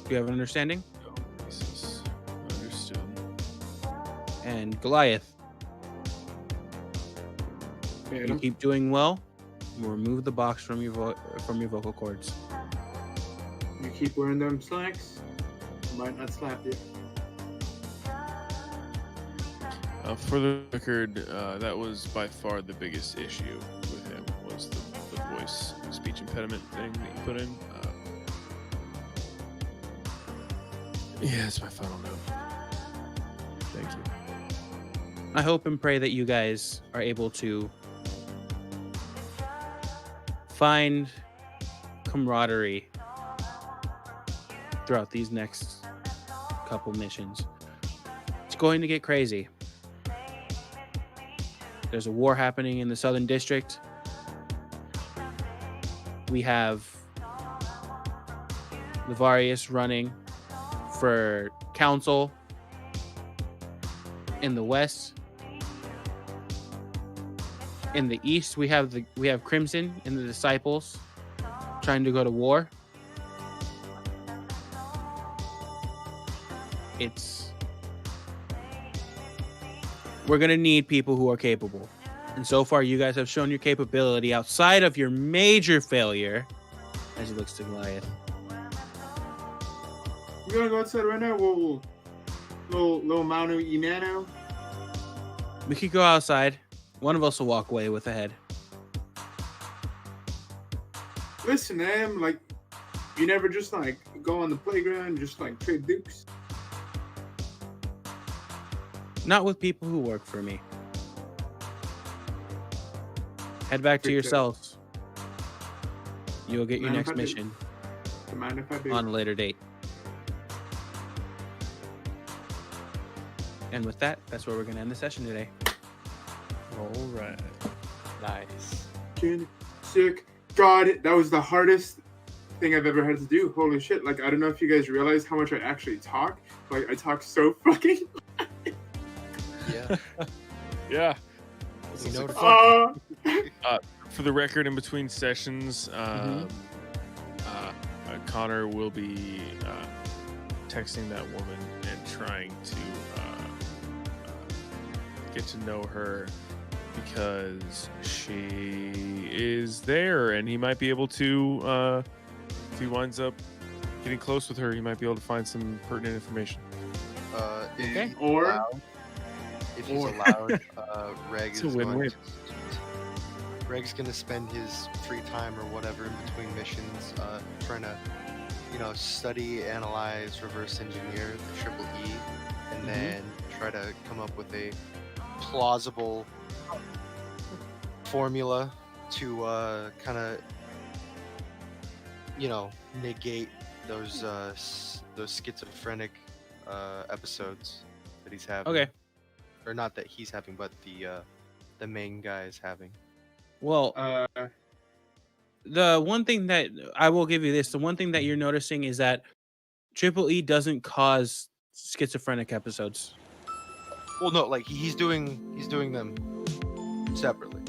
Do you have an understanding? Understood. And Goliath, you keep doing well. We'll remove the box from your vocal cords. You keep wearing them slacks, I might not slap you. For the record, that was by far the biggest issue with him, was the voice speech impediment thing that you put in. Yeah, it's my final note. Thank you. I hope and pray that you guys are able to find camaraderie throughout these next couple missions. It's going to get crazy. There's a war happening in the Southern District. We have Rivarius running for council in the West. In the East, we have Crimson and the Disciples trying to go to war. We're gonna need people who are capable, and so far you guys have shown your capability outside of your major failure. As he looks to Goliath, You gonna go outside right now? Little Manu Imano. we could go outside. One of us will walk away with a head. Listen, man, like, you never just like go on the playground and just like trade dukes. Not with people who work for me. Head back to yourselves. You'll get your Mind if next I do? mission Do you mind if I do? on a later date. And with that, that's where we're going to end the session today. All right. Nice. Sick. God, that was the hardest thing I've ever had to do. Holy shit. Like, I don't know if you guys realize how much I actually talk. Like, I talk so fucking... Yeah. Yeah. We know For the record, in between sessions, Connor will be texting that woman and trying to get to know her, because she is there, and he might be able to, if he winds up getting close with her, he might be able to find some pertinent information. Okay. Or... If he's allowed, Reg It's is a win-win. Reg's gonna spend his free time or whatever in between missions, trying to study, analyze, reverse engineer the triple E, and then try to come up with a plausible formula to kind of negate those schizophrenic episodes that he's having. Okay. Or not that he's having, but the main guy is having. Well, the one thing that I will give you this, the one thing that you're noticing is that Triple E doesn't cause schizophrenic episodes. Well, no, like he's doing them separately.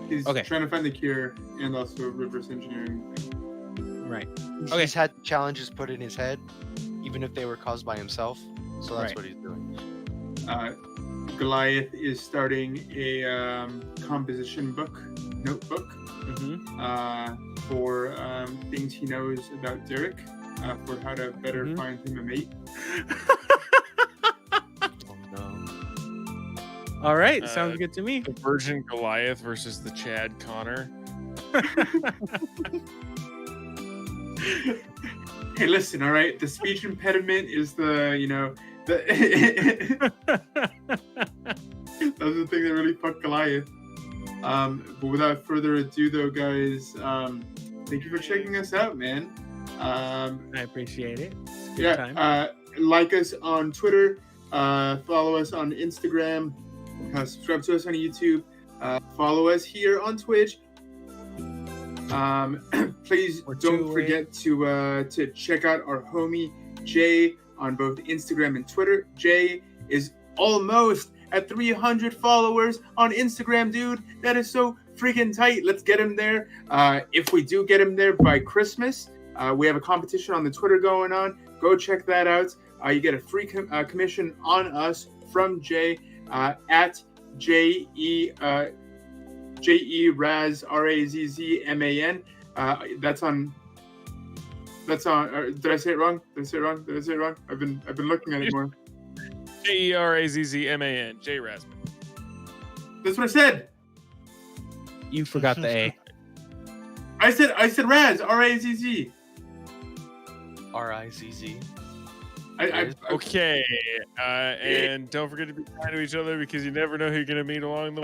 He's Okay. trying to find the cure and also reverse engineering. Right. He's had challenges put in his head, even if they were caused by himself. So that's Right. what he's doing. Goliath is starting a composition notebook for things he knows about Derek, for how to better find him a mate. Oh no. All right, sounds good to me. The Virgin Goliath versus the Chad Connor. Hey, listen, all right. The speech impediment is the those are the things that really fuck Goliath. But without further ado, though, guys, thank you for checking us out, man. I appreciate it. It's a good Yeah, time. like us on Twitter, follow us on Instagram, subscribe to us on YouTube, follow us here on Twitch. Please don't forget to check out our homie Jay on both Instagram and Twitter. Jay is almost at 300 followers on Instagram, dude. That is so freaking tight. Let's get him there. If we do get him there by Christmas, we have a competition on the Twitter going on. Go check that out. You get a free commission on us from Jay at JERAZZMAN. That's on. Did I say it wrong? I've been looking at it more. JERAZZMAN. J Rasman. That's what I said. You forgot the A. I said Raz, RAZZ. RIZZ. Okay, and don't forget to be kind to each other because you never know who you're gonna meet along the way.